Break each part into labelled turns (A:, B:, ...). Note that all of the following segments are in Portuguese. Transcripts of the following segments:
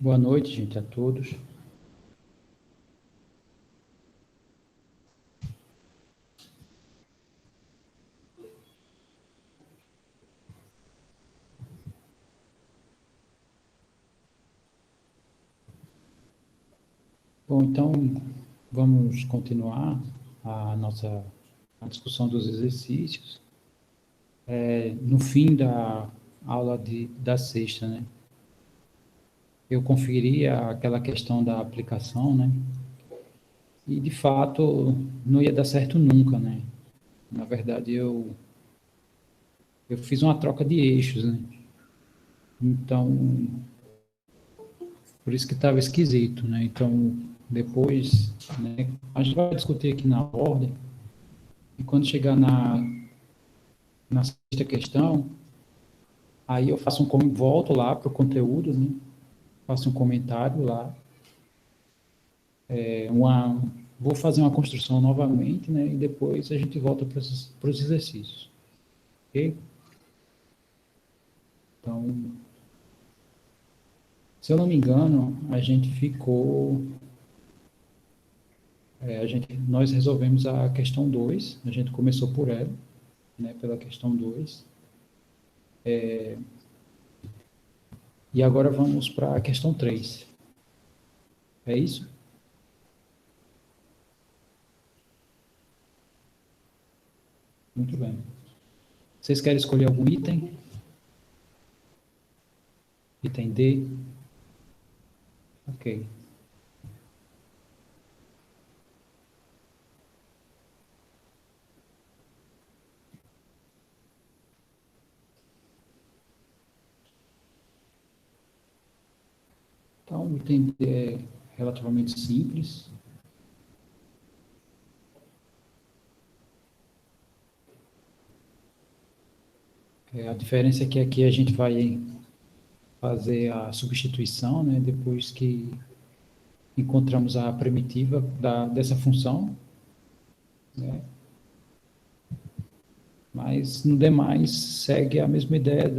A: Boa noite, gente, a todos. Bom, então, vamos continuar a discussão dos exercícios. No fim da aula da sexta, né? Eu conferi aquela questão da aplicação, né? E, de fato, não ia dar certo nunca, né? Na verdade, eu fiz uma troca de eixos, né? Então, por isso que estava esquisito, né? Então, depois, né? A gente vai discutir aqui na ordem, e quando chegar na sexta questão, aí eu volto lá para o conteúdo, né? Faço um comentário lá, é, uma, vou fazer uma construção novamente, né? E depois a gente volta para os exercícios, ok? Então, se eu não me engano, a gente ficou, nós resolvemos a questão 2. A gente começou por ela, né? Pela questão 2. E agora vamos para a questão 3. É isso? Muito bem. Vocês querem escolher algum item? Item D? Ok. Então, o item D é relativamente simples. A diferença é que aqui a gente vai fazer a substituição, né, depois que encontramos a primitiva dessa função, né, mas no demais segue a mesma ideia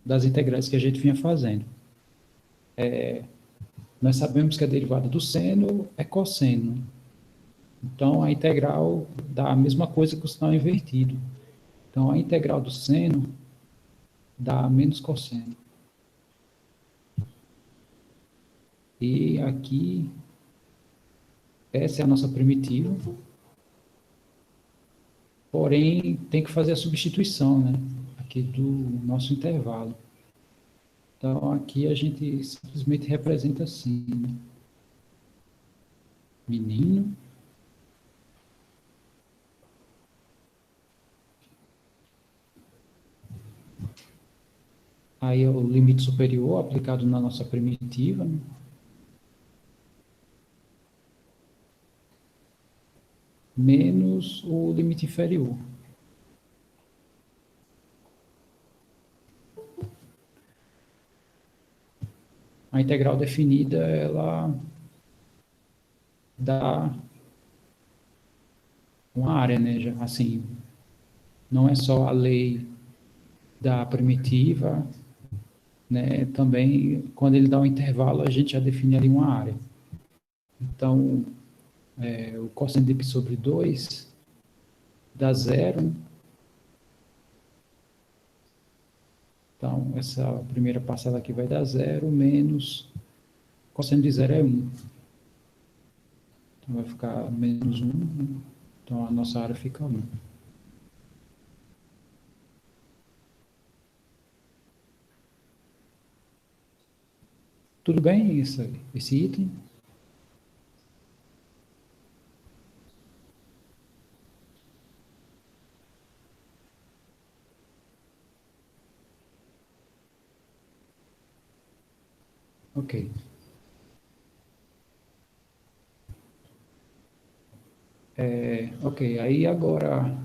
A: das integrais que a gente vinha fazendo. Nós sabemos que a derivada do seno é cosseno, então a integral dá a mesma coisa que o sinal invertido. Então a integral do seno dá menos cosseno. E aqui, essa é a nossa primitiva, porém tem que fazer a substituição, né? Aqui do nosso intervalo. Então, aqui a gente simplesmente representa assim, né? Menino, aí é o limite superior aplicado na nossa primitiva, né? Menos o limite inferior. A integral definida, ela dá uma área, né? Assim, não é só a lei da primitiva, né? Também, quando ele dá um intervalo, a gente já define ali uma área. Então, o cosseno de π sobre 2 dá zero. Então, essa primeira parcela aqui vai dar zero, menos cosseno de zero é 1. Então, vai ficar menos 1. Então, a nossa área fica 1. Tudo bem esse item? Ok. Ok, aí agora...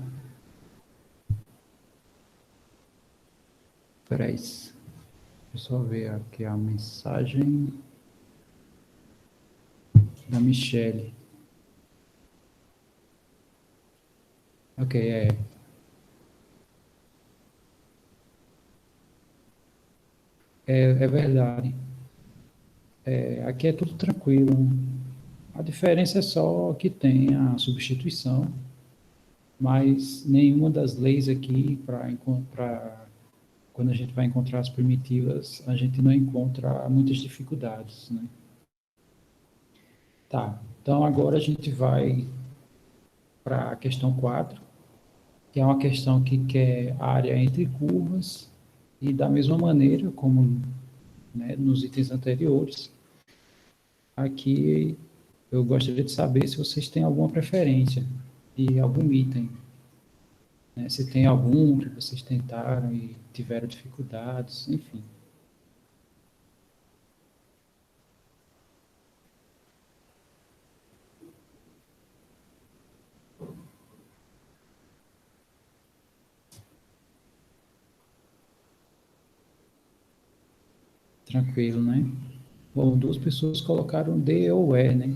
A: Espera aí. Deixa eu só ver aqui a mensagem da Michelle. Ok, é verdade. aqui é tudo tranquilo. A diferença é só que tem a substituição, mas nenhuma das leis aqui, quando a gente vai encontrar as primitivas, a gente não encontra muitas dificuldades, né? Tá, então agora a gente vai para a questão 4, que é uma questão que quer área entre curvas, e da mesma maneira como, né, nos itens anteriores, aqui eu gostaria de saber se vocês têm alguma preferência de algum item, né? Se tem algum que vocês tentaram e tiveram dificuldades, enfim. Tranquilo, né? Bom, duas pessoas colocaram D ou E, né?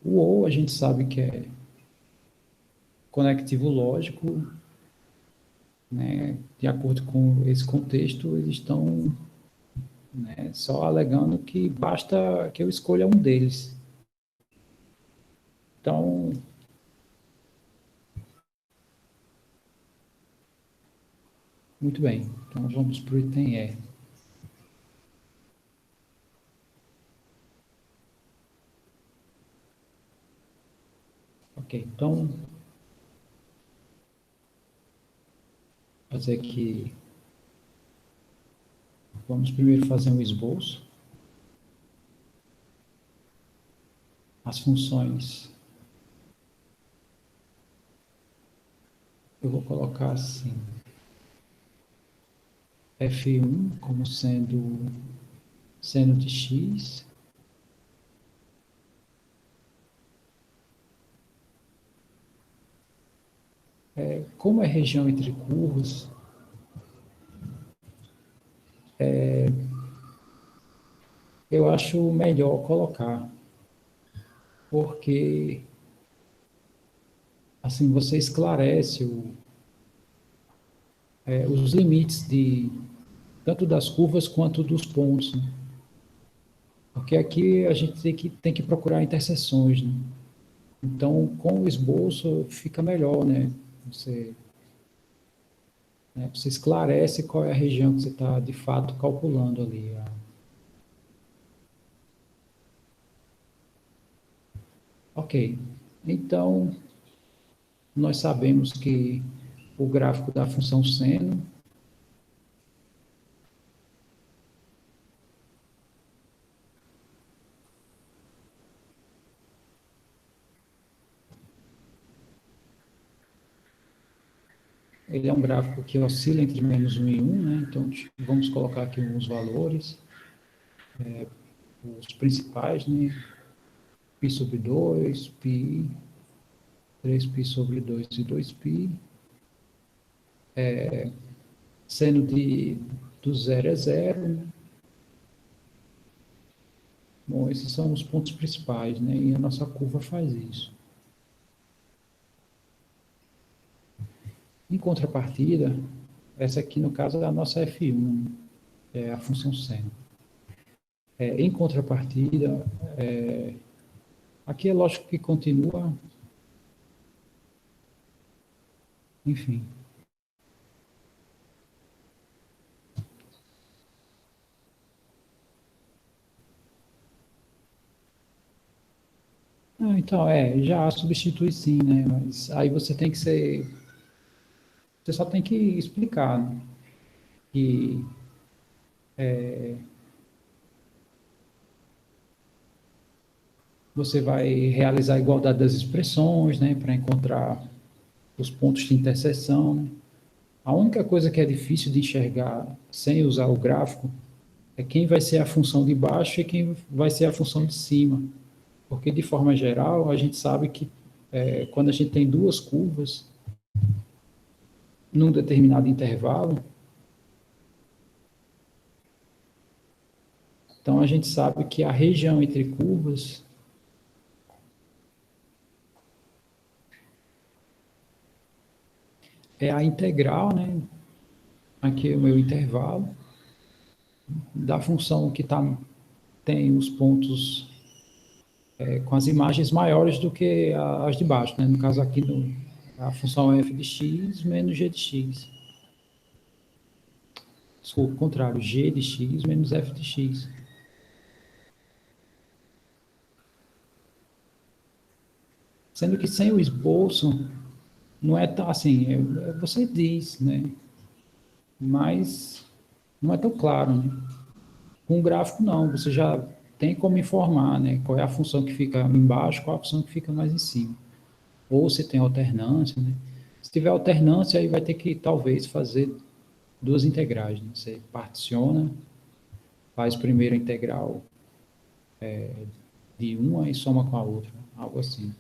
A: O ou a gente sabe que é conectivo lógico, né? De acordo com esse contexto, eles estão, né, só alegando que basta que eu escolha um deles. Então, muito bem. Então, vamos para o item E. Ok, então, fazer aqui. Vamos primeiro fazer um esboço. As funções. Eu vou colocar assim. F1 como sendo seno de x. Como é região entre curvas, eu acho melhor colocar, porque assim você esclarece os limites de tanto das curvas quanto dos pontos, né? Porque aqui a gente tem que procurar interseções, né? Então, com o esboço fica melhor, né? Você, você esclarece qual é a região que você está, de fato, calculando ali. Ok. Então, nós sabemos que o gráfico da função seno, ele é um gráfico que oscila entre -1 e 1, né? Então, vamos colocar aqui uns valores, os principais, né? Π sobre 2, π, 3π sobre 2 e 2π. Seno do zero é zero, né? Bom, esses são os pontos principais, né? E a nossa curva faz isso. Em contrapartida, essa aqui, no caso, é a nossa F1, é a função seno. Em contrapartida, aqui é lógico que continua, enfim. Ah, então, já substitui sim, né? Mas aí você tem que ser. Você só tem que explicar, né? Que você vai realizar a igualdade das expressões, né? Para encontrar os pontos de interseção, né? A única coisa que é difícil de enxergar sem usar o gráfico é quem vai ser a função de baixo e quem vai ser a função de cima. Porque, de forma geral, a gente sabe que quando a gente tem duas curvas num determinado intervalo, então a gente sabe que a região entre curvas é a integral, né? Aqui é o meu intervalo, da função que tem os pontos com as imagens maiores do que as de baixo, né? No caso aqui, a função f de x menos g de x. Desculpa, o contrário, g de x menos f de x. Sendo que sem o esboço, não é tão assim, você diz, né? Mas não é tão claro, né? Com o gráfico, não, você já tem como informar, né? Qual é a função que fica embaixo, qual é a função que fica mais em cima. Ou se tem alternância, né? Se tiver alternância, aí vai ter que, talvez, fazer duas integrais, né? Você particiona, faz primeiro a integral de uma e soma com a outra, algo assim.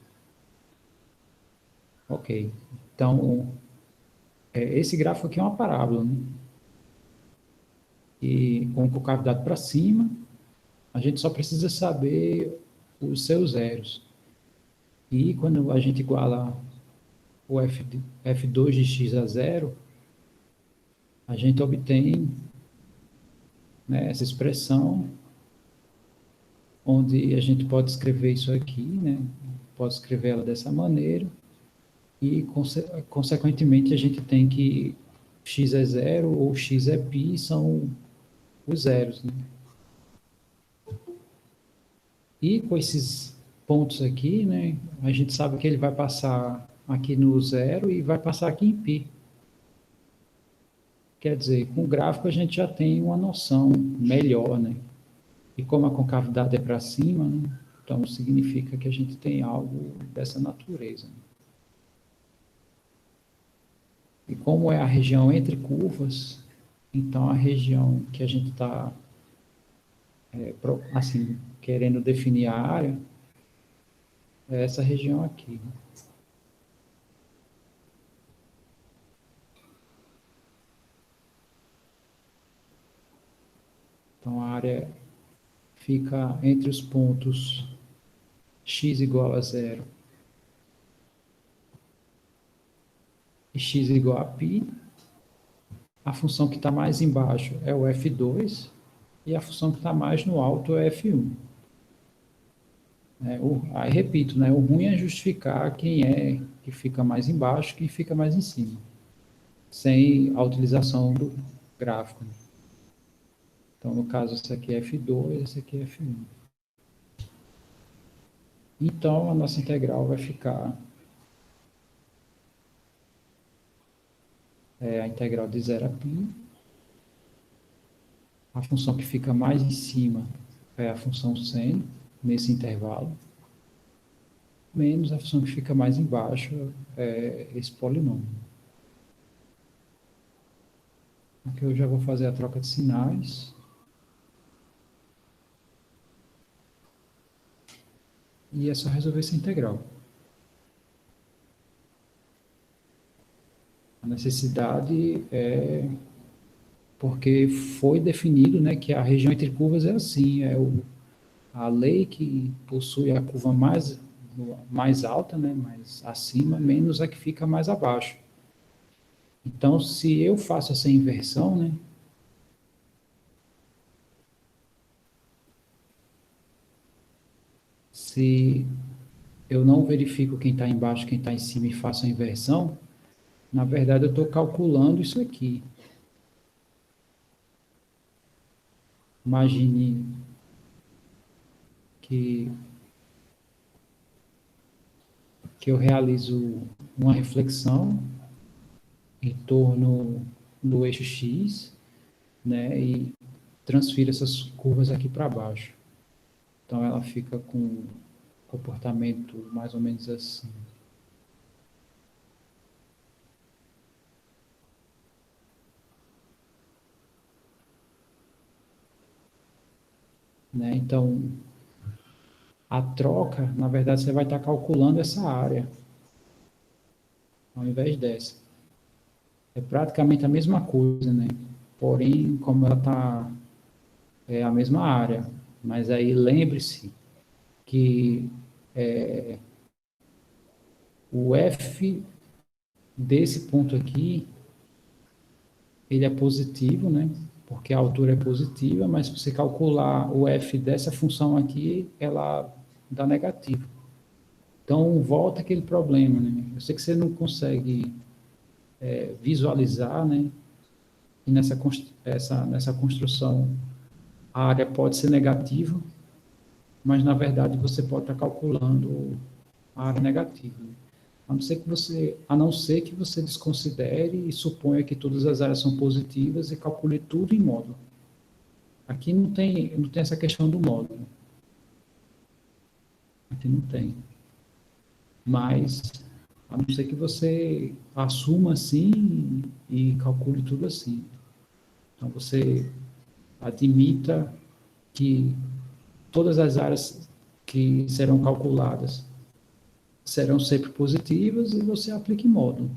A: Ok. Então, esse gráfico aqui é uma parábola, né? E com concavidade para cima, a gente só precisa saber os seus zeros. E quando a gente iguala o f2 de x a zero, a gente obtém, né, essa expressão, onde a gente pode escrever isso aqui, né? Pode escrever ela dessa maneira, e, consequentemente, a gente tem que x é zero ou x é π são os zeros, né? E com esses pontos aqui, né, a gente sabe que ele vai passar aqui no zero e vai passar aqui em π. Quer dizer, com o gráfico a gente já tem uma noção melhor, né? E como a concavidade é para cima, né, então significa que a gente tem algo dessa natureza. E como é a região entre curvas, então a região que a gente está, assim, querendo definir a área, é essa região aqui. Então a área fica entre os pontos x igual a zero e x igual a π. A função que está mais embaixo é o f2 e a função que está mais no alto é f1. Aí repito, né, o ruim é justificar quem é que fica mais embaixo e quem fica mais em cima, sem a utilização do gráfico. Então, no caso, esse aqui é f2, esse aqui é f1. Então, a nossa integral vai ficar a integral de 0 a π. A função que fica mais em cima é a função seno, nesse intervalo, menos a função que fica mais embaixo é esse polinômio. Aqui eu já vou fazer a troca de sinais. E é só resolver essa integral. A necessidade é porque foi definido, né, que a região entre curvas é assim, a lei que possui a curva mais alta, né, mais acima, menos a que fica mais abaixo. Então, se eu faço essa inversão, né, se eu não verifico quem está embaixo, quem está em cima e faço a inversão, na verdade eu estou calculando isso aqui. Imagine que eu realizo uma reflexão em torno do eixo X, né, e transfiro essas curvas aqui para baixo. Então ela fica com um comportamento mais ou menos assim. Né? Então, a troca, na verdade, você vai estar calculando essa área, ao invés dessa. É praticamente a mesma coisa, né? Porém, como ela está a mesma área. Mas aí lembre-se que o F desse ponto aqui, ele é positivo, né? porque a altura é positiva, mas se você calcular o f dessa função aqui, ela dá negativo. Então, volta aquele problema, né? Eu sei que você não consegue visualizar, né? E nessa construção, a área pode ser negativa, mas, na verdade, você pode estar calculando a área negativa, né? A não ser que você desconsidere e suponha que todas as áreas são positivas e calcule tudo em módulo. Aqui não tem essa questão do módulo. Aqui não tem. Mas, a não ser que você assuma assim e calcule tudo assim. Então, você admita que todas as áreas que serão calculadas serão sempre positivas e você aplica em módulo,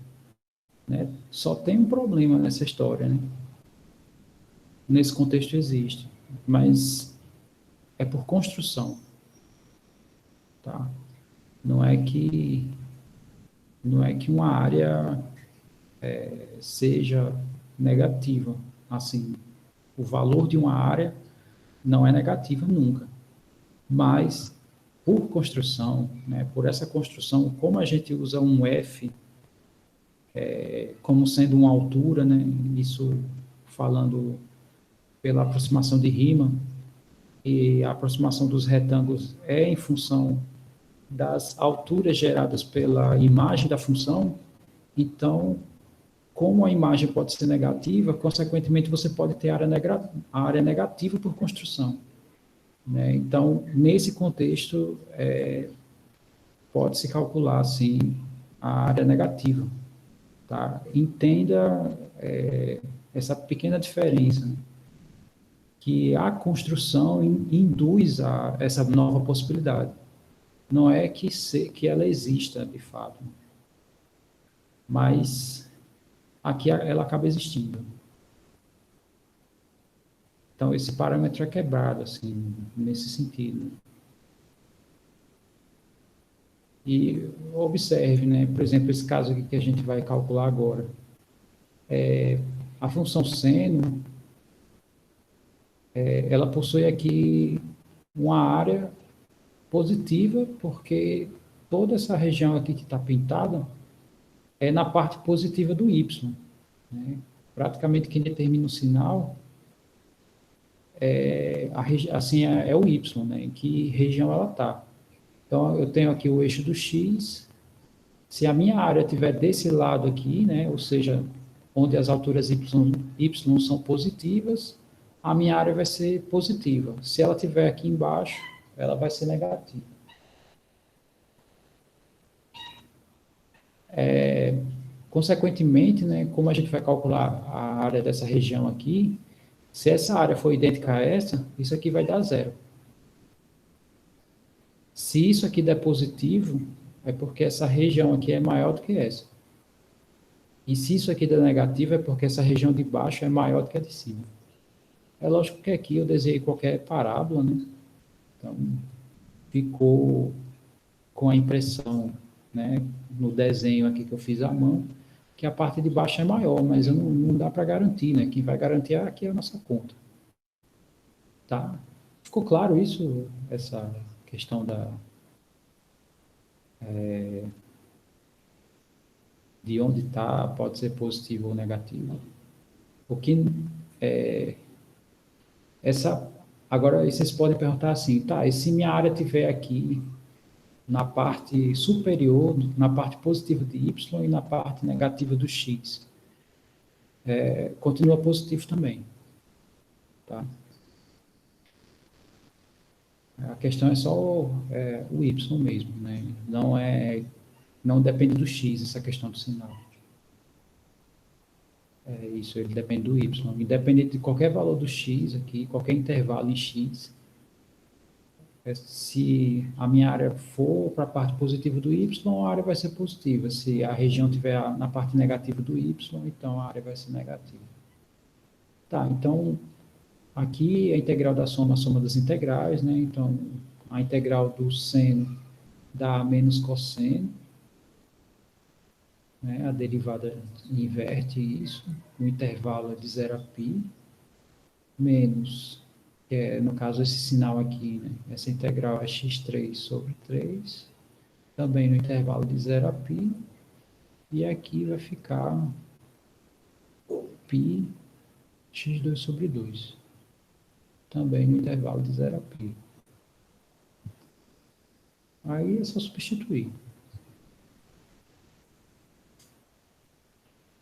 A: né? Só tem um problema nessa história, né? Nesse contexto existe, mas é por construção, tá? Não é que não é que uma área seja negativa, assim, o valor de uma área não é negativo nunca, mas por construção, né, por essa construção, como a gente usa um F como sendo uma altura, né, isso falando pela aproximação de Riemann, e a aproximação dos retângulos é em função das alturas geradas pela imagem da função, então, como a imagem pode ser negativa, consequentemente você pode ter a área negativa por construção, né? Então, nesse contexto, pode-se calcular, sim, a área negativa, tá? Entenda essa pequena diferença, né? Que a construção induz a essa nova possibilidade. Não é que ela exista, de fato, mas aqui ela acaba existindo. Então, esse parâmetro é quebrado, assim, nesse sentido. E observe, né, por exemplo, esse caso aqui que a gente vai calcular agora. A função seno, ela possui aqui uma área positiva, porque toda essa região aqui que está pintada é na parte positiva do y, né? Praticamente quem determina o sinal assim, é o y, né? Em que região ela está. Então, eu tenho aqui o eixo do x. Se a minha área estiver desse lado aqui, né? Ou seja, onde as alturas y são positivas, a minha área vai ser positiva. Se ela estiver aqui embaixo, ela vai ser negativa. Consequentemente, né, como a gente vai calcular a área dessa região aqui, se essa área for idêntica a essa, isso aqui vai dar zero. Se isso aqui der positivo, é porque essa região aqui é maior do que essa. E se isso aqui der negativo, é porque essa região de baixo é maior do que a de cima. É lógico que aqui eu desenhei qualquer parábola, né? Então, ficou com a impressão, né, no desenho aqui que eu fiz à mão, que a parte de baixo é maior, mas não dá para garantir, né? Quem vai garantir aqui é a nossa conta. Tá? Ficou claro isso, essa questão de onde está, pode ser positivo ou negativo. O que agora vocês podem perguntar assim, tá? E se minha área estiver aqui na parte superior, na parte positiva de y e na parte negativa do x, continua positivo também, tá? A questão é só o y mesmo, né? Não depende do x essa questão do sinal. Isso, ele depende do y. Independente de qualquer valor do x aqui, qualquer intervalo em x, se a minha área for para a parte positiva do y, a área vai ser positiva. Se a região estiver na parte negativa do y, então a área vai ser negativa. Tá, então, aqui a integral da soma, a soma das integrais, né? Então, a integral do seno dá menos cosseno, né? A derivada inverte isso, o intervalo é de 0 a π. menos, que é, no caso, esse sinal aqui, né? Essa integral é x3 sobre 3, também no intervalo de 0 a π, e aqui vai ficar π x2 sobre 2, também no intervalo de 0 a π. Aí é só substituir.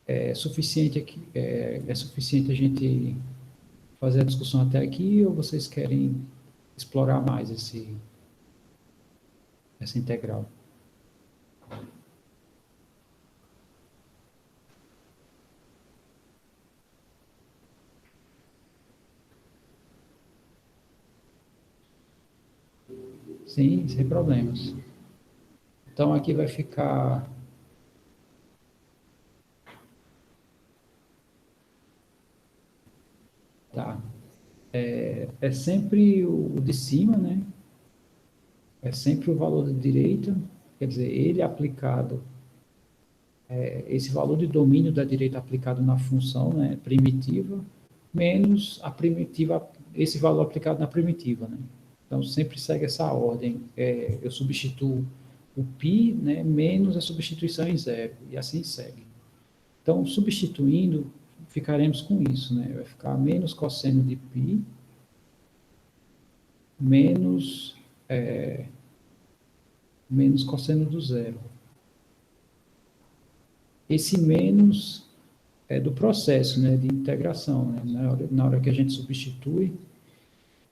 A: É suficiente a gente fazer a discussão até aqui, ou vocês querem explorar mais essa integral? Sim, sem problemas. Então aqui vai ficar, tá? É sempre o de cima, né? É sempre o valor da direita, quer dizer, ele aplicado, esse valor de domínio da direita aplicado na função, né, primitiva, menos a primitiva, esse valor aplicado na primitiva, né? Então sempre segue essa ordem. Eu substituo o π, né, menos a substituição em zero, e assim segue. Então, substituindo, ficaremos com isso, né? Vai ficar menos cosseno de π, menos, menos cosseno do zero. Esse menos é do processo, né, de integração, né? Na hora que a gente substitui,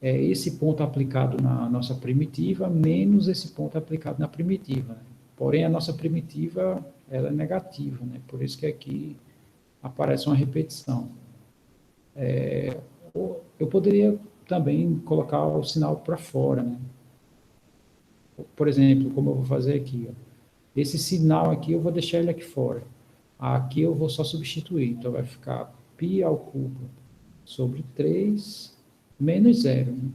A: é esse ponto aplicado na nossa primitiva menos esse ponto aplicado na primitiva, né? Porém, a nossa primitiva, ela é negativa, né? Por isso que aqui aparece uma repetição. Eu poderia também colocar o sinal para fora, né? Por exemplo, como eu vou fazer aqui, ó. Esse sinal aqui eu vou deixar ele aqui fora. Aqui eu vou só substituir. Então vai ficar π ao cubo sobre 3 menos zero, né?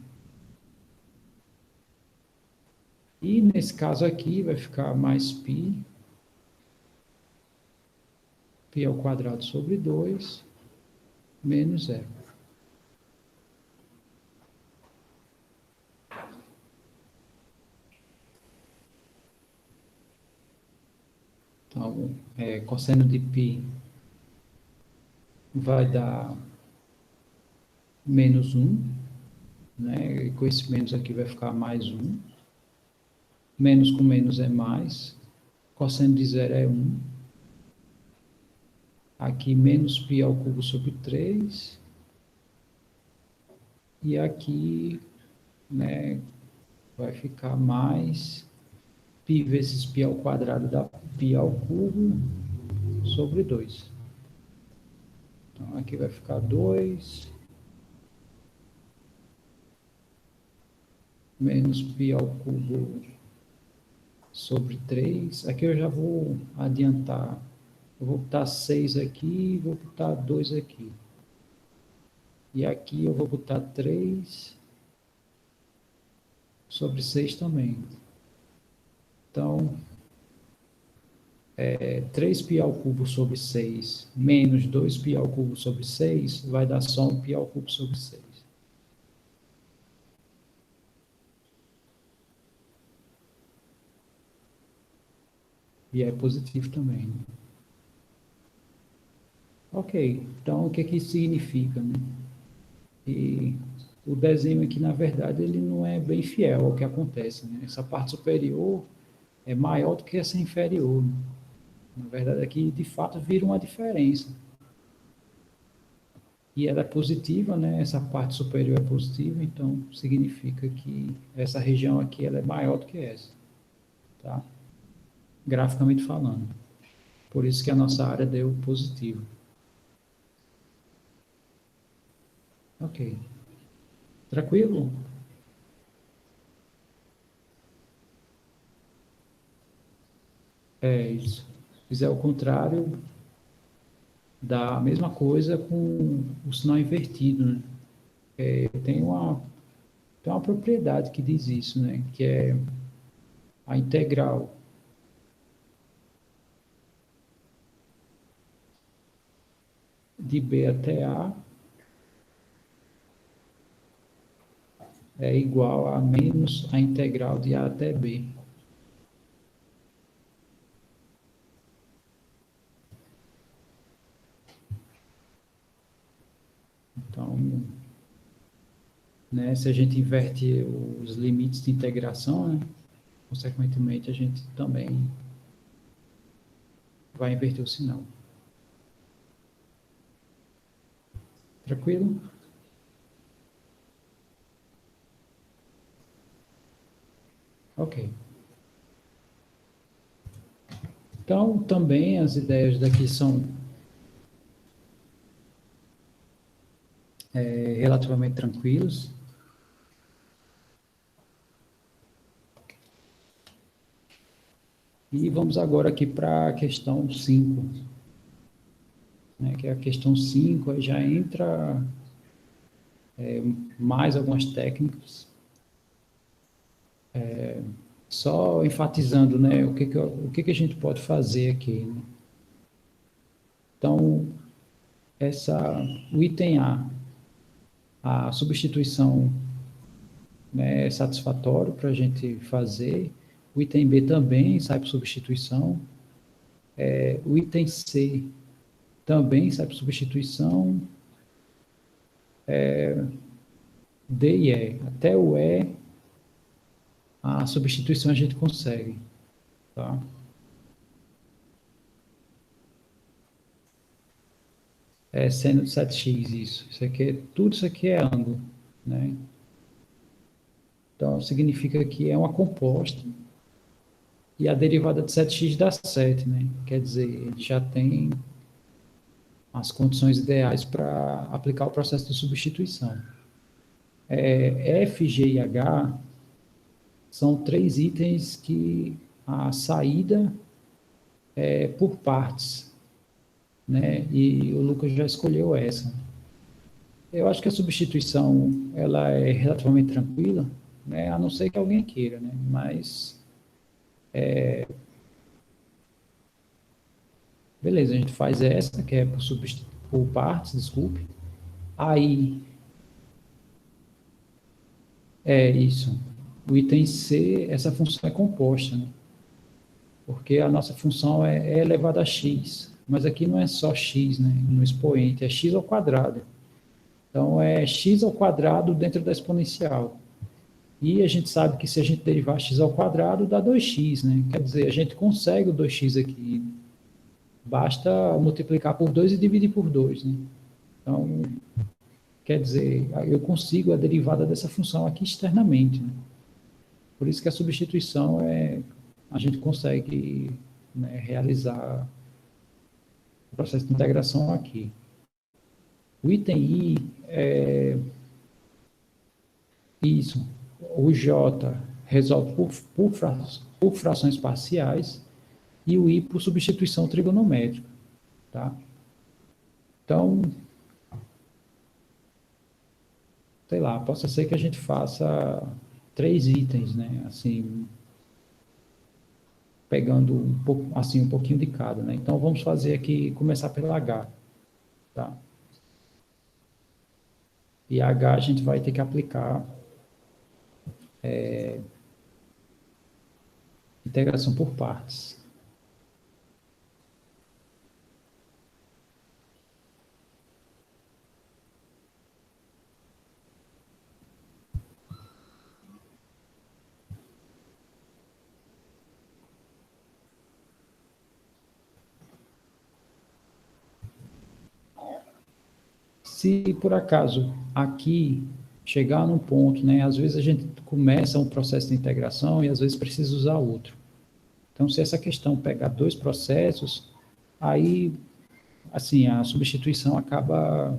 A: E nesse caso aqui vai ficar mais π ao quadrado sobre 2 menos zero. Então, cosseno de π vai dar menos 1, né? E com esse menos aqui vai ficar mais 1. Menos com menos é mais. Cosseno de zero é 1. Aqui menos π ao cubo sobre 3. E aqui, né, vai ficar mais π vezes π ao quadrado dá π ao cubo sobre 2. Então, aqui vai ficar 2 menos π ao cubo sobre 3. Aqui eu já vou adiantar. Eu vou botar 6 aqui e vou botar 2 aqui. E aqui eu vou botar 3 sobre 6 também. Então, 3π ao cubo sobre 6 menos 2π ao cubo sobre 6 vai dar só 1π ao cubo sobre 6. E é positivo também, né? Ok, então o que que isso significa, né? E o desenho aqui, na verdade, ele não é bem fiel ao que acontece, né? Essa parte superior é maior do que essa inferior, né? Na verdade, aqui, de fato, vira uma diferença. E ela é positiva, né? Essa parte superior é positiva, então significa que essa região aqui ela é maior do que essa, tá? Graficamente falando. Por isso que a nossa área deu positivo. Ok. Tranquilo? É isso. Se fizer o contrário, dá a mesma coisa com o sinal invertido, né? Tem uma propriedade que diz isso, né? Que é a integral de b até a é igual a menos a integral de A até B. Então, né, se a gente inverte os limites de integração, né, consequentemente, a gente também vai inverter o sinal. Tranquilo? Ok. Então, também as ideias daqui são relativamente tranquilas. E vamos agora aqui para a questão 5, né, que é a questão 5, aí já entra mais algumas técnicas, só enfatizando, né, o que a gente pode fazer aqui, né? Então, o item a substituição, né, é satisfatório para a gente fazer. O item B também sai por substituição. O item C também sai por substituição. D e E. Até o E, a substituição a gente consegue. Tá? É seno de 7x, isso. Tudo isso aqui é ângulo. Né? Então, significa que é uma composta e a derivada de 7x dá 7, né? Quer dizer, ele já tem as condições ideais para aplicar o processo de substituição. F, G e H são três itens que a saída é por partes, né? E o Lucas já escolheu essa. Eu acho que a substituição ela é relativamente tranquila, né? A não ser que alguém queira, né? Mas beleza, a gente faz essa que é por partes, desculpe. Aí é isso. O item C, essa função é composta, né? Porque a nossa função é elevada a x, mas aqui não é só x, né, no expoente, é x ao quadrado. Então, é x ao quadrado dentro da exponencial. E a gente sabe que se a gente derivar x ao quadrado, dá 2x, né? Quer dizer, a gente consegue o 2x aqui. Basta multiplicar por 2 e dividir por 2, né? Então, quer dizer, eu consigo a derivada dessa função aqui externamente, né? Por isso que a substituição a gente consegue, né, realizar o processo de integração aqui. O item I é isso. O J resolve por frações parciais e o I por substituição trigonométrica. Tá? Então, sei lá, possa ser que a gente faça 3 itens, né? Assim, pegando um pouco, assim, um pouquinho de cada, né? Então, vamos fazer aqui, começar pela H, tá? E H a gente vai ter que aplicar integração por partes. Se por acaso aqui chegar num ponto, né, às vezes a gente começa um processo de integração e às vezes precisa usar outro. Então, se essa questão pegar 2 processos, aí, assim, a substituição acaba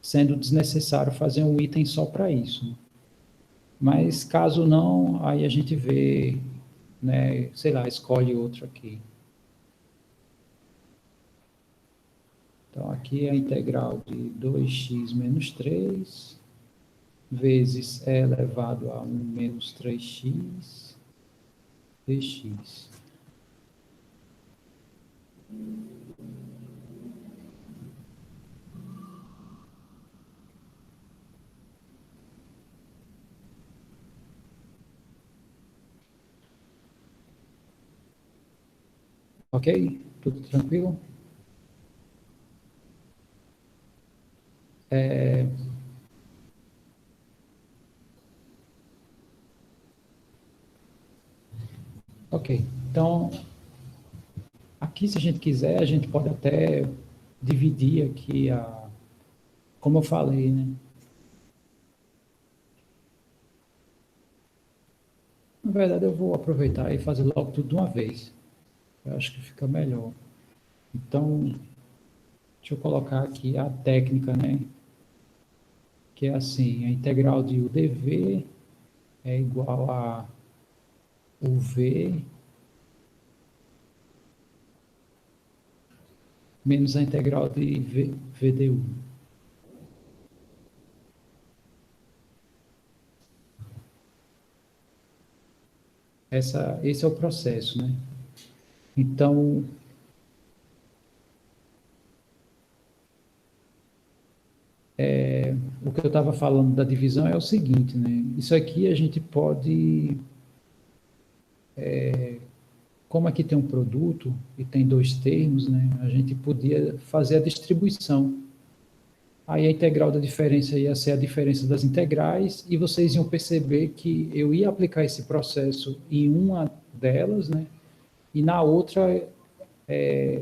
A: sendo desnecessário fazer um item só para isso. Mas caso não, aí a gente vê, né, sei lá, escolhe outro aqui. Então, aqui é a integral de 2x menos 3 vezes e elevado a 1 menos 3x dx. Ok? Tudo tranquilo? Ok. Então, aqui, se a gente quiser, a gente pode até dividir aqui como eu falei, né? Na verdade, eu vou aproveitar e fazer logo tudo de uma vez. Eu acho que fica melhor. Então, deixa eu colocar aqui a técnica, né? Que é assim, a integral de UdV é igual a UV menos a integral de VDU. Esse é o processo, né? Então, o que eu estava falando da divisão é o seguinte, né? Isso aqui a gente pode, como aqui tem um produto e tem dois termos, né? A gente podia fazer a distribuição. Aí a integral da diferença ia ser a diferença das integrais e vocês iam perceber que eu ia aplicar esse processo em uma delas, né? E na outra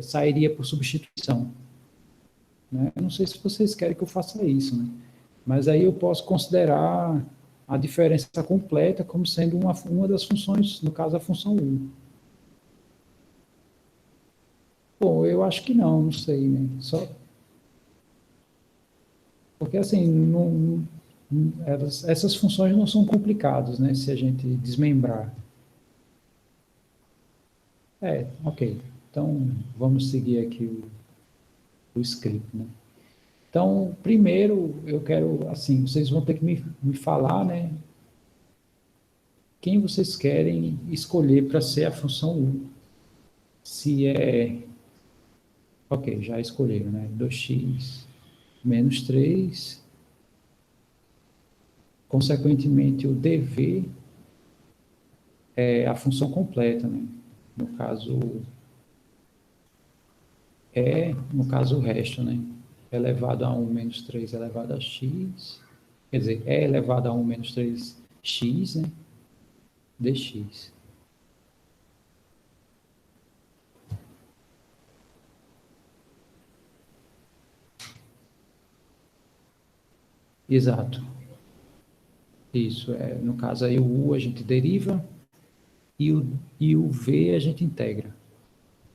A: sairia por substituição. Né? Eu não sei se vocês querem que eu faça isso, né? Mas aí eu posso considerar a diferença completa como sendo uma das funções, no caso a função U. Bom, eu acho que não sei, né? Só porque assim, essas funções não são complicadas, né? Se a gente desmembrar. Ok. Então, vamos seguir aqui o script, né? Então, primeiro, eu quero, assim, vocês vão ter que me falar, né? Quem vocês querem escolher para ser a função U. Se é, ok, já escolheram, né? 2x menos 3, consequentemente o dv é a função completa, né? No caso, no caso o resto, né? Elevado a 1 menos 3 elevado a x, quer dizer, é elevado a 1 menos 3x, né? Dx. Exato. Isso, no caso aí o u a gente deriva e o v a gente integra.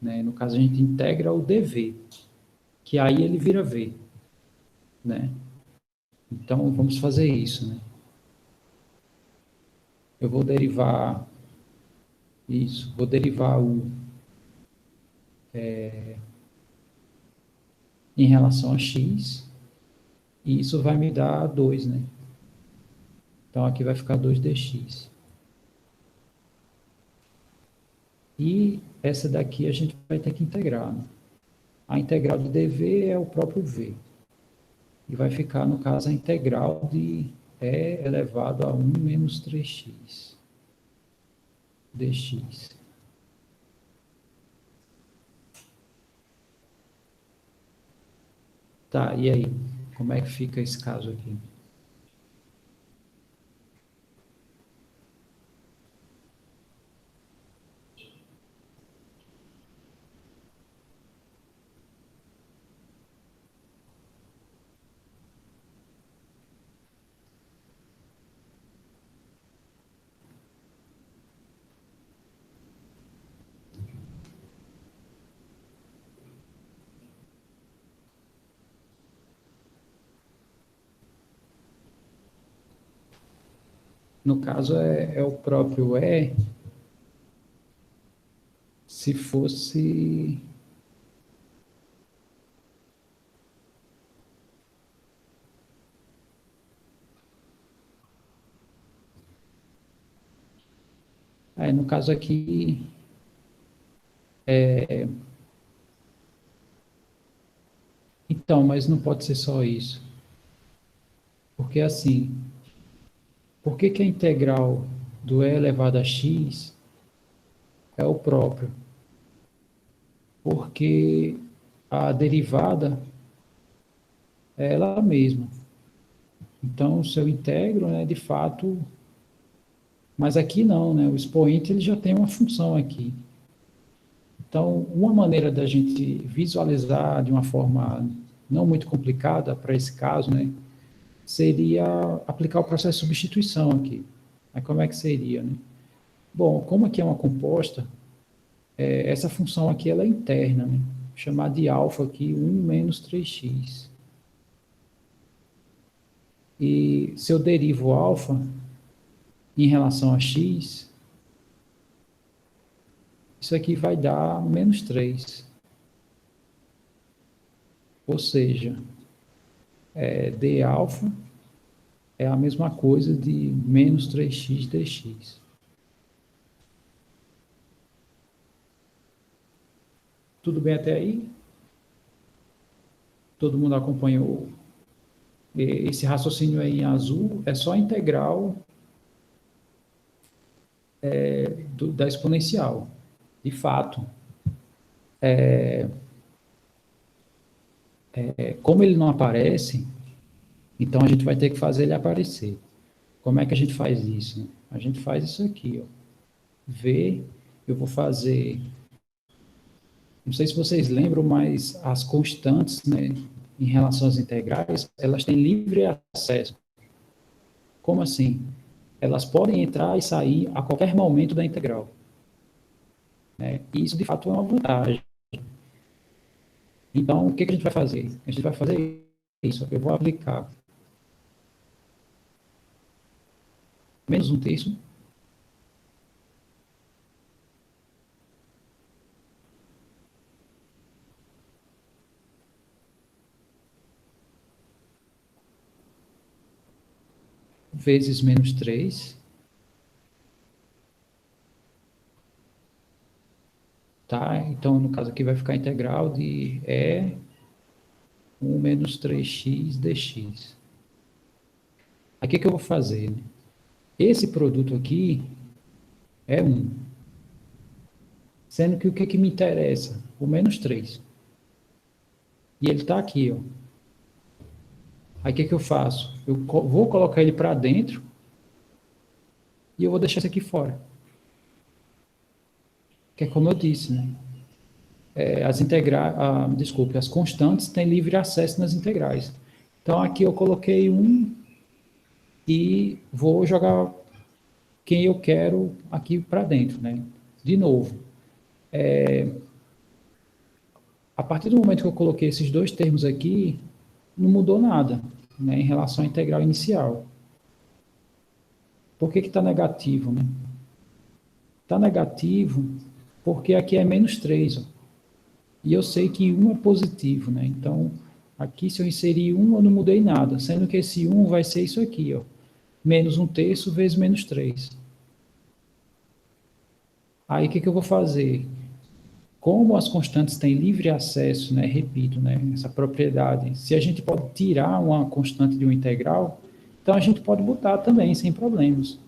A: Né? No caso a gente integra o dv, que aí ele vira v. Né? Então vamos fazer isso. Né? Eu vou derivar isso, vou derivar o em relação a x, e isso vai me dar 2, né? Então aqui vai ficar 2dx. E essa daqui a gente vai ter que integrar. Né? A integral de dv é o próprio v. E vai ficar, no caso, a integral de e elevado a 1 menos 3x dx. Tá, e aí? Como é que fica esse caso aqui? No caso, é o próprio E, se fosse. No caso aqui, então, mas não pode ser só isso. Porque assim, por que que a integral do E elevado a x é o próprio? porque a derivada é ela mesma. Então, se eu integro, né, de fato, mas aqui não, né, o expoente ele já tem uma função aqui. Então, uma maneira da gente visualizar de uma forma não muito complicada para esse caso, né, seria aplicar o processo de substituição aqui. Aí como é que seria, né? Bom, como aqui é uma composta, essa função aqui ela é interna, né? Vou chamar de alfa aqui 1 menos 3x. E se eu derivo alfa em relação a x, isso aqui vai dar menos 3. Ou seja, d alfa é a mesma coisa de menos 3x dx. Tudo bem até aí? Todo mundo acompanhou? Esse raciocínio aí em azul é só a integral da exponencial. De fato, como ele não aparece, então a gente vai ter que fazer ele aparecer. Como é que a gente faz isso, né? A gente faz isso aqui, ó. V, eu vou fazer, não sei se vocês lembram, mas as constantes, né, em relação às integrais, elas têm livre acesso. Como assim? Elas podem entrar e sair a qualquer momento da integral, né? E isso, de fato, é uma vantagem. Então, o que a gente vai fazer? A gente vai fazer isso. Eu vou aplicar menos um terço vezes menos 3, tá? Então, no caso aqui vai ficar a integral de E 1 menos 3x dx. Aí o que eu vou fazer, né? Esse produto aqui é 1, sendo que o que me interessa? O menos 3. E ele está aqui, ó. Aí o que eu faço? Eu vou colocar ele para dentro e eu vou deixar isso aqui fora. Que é como eu disse, né? Desculpe, as constantes têm livre acesso nas integrais. Então aqui eu coloquei 1 e vou jogar quem eu quero aqui para dentro, né? De novo, a partir do momento que eu coloquei esses dois termos aqui, não mudou nada, né, em relação à integral inicial. Por que está negativo, né? Está negativo porque aqui é menos 3, ó, e eu sei que 1 é positivo, né? Então, aqui se eu inserir 1, eu não mudei nada, sendo que esse 1 vai ser isso aqui, ó, menos um terço vezes menos 3. Aí, o que eu vou fazer? Como as constantes têm livre acesso, né, repito, né, essa propriedade, se a gente pode tirar uma constante de uma integral, então a gente pode botar também, sem problemas,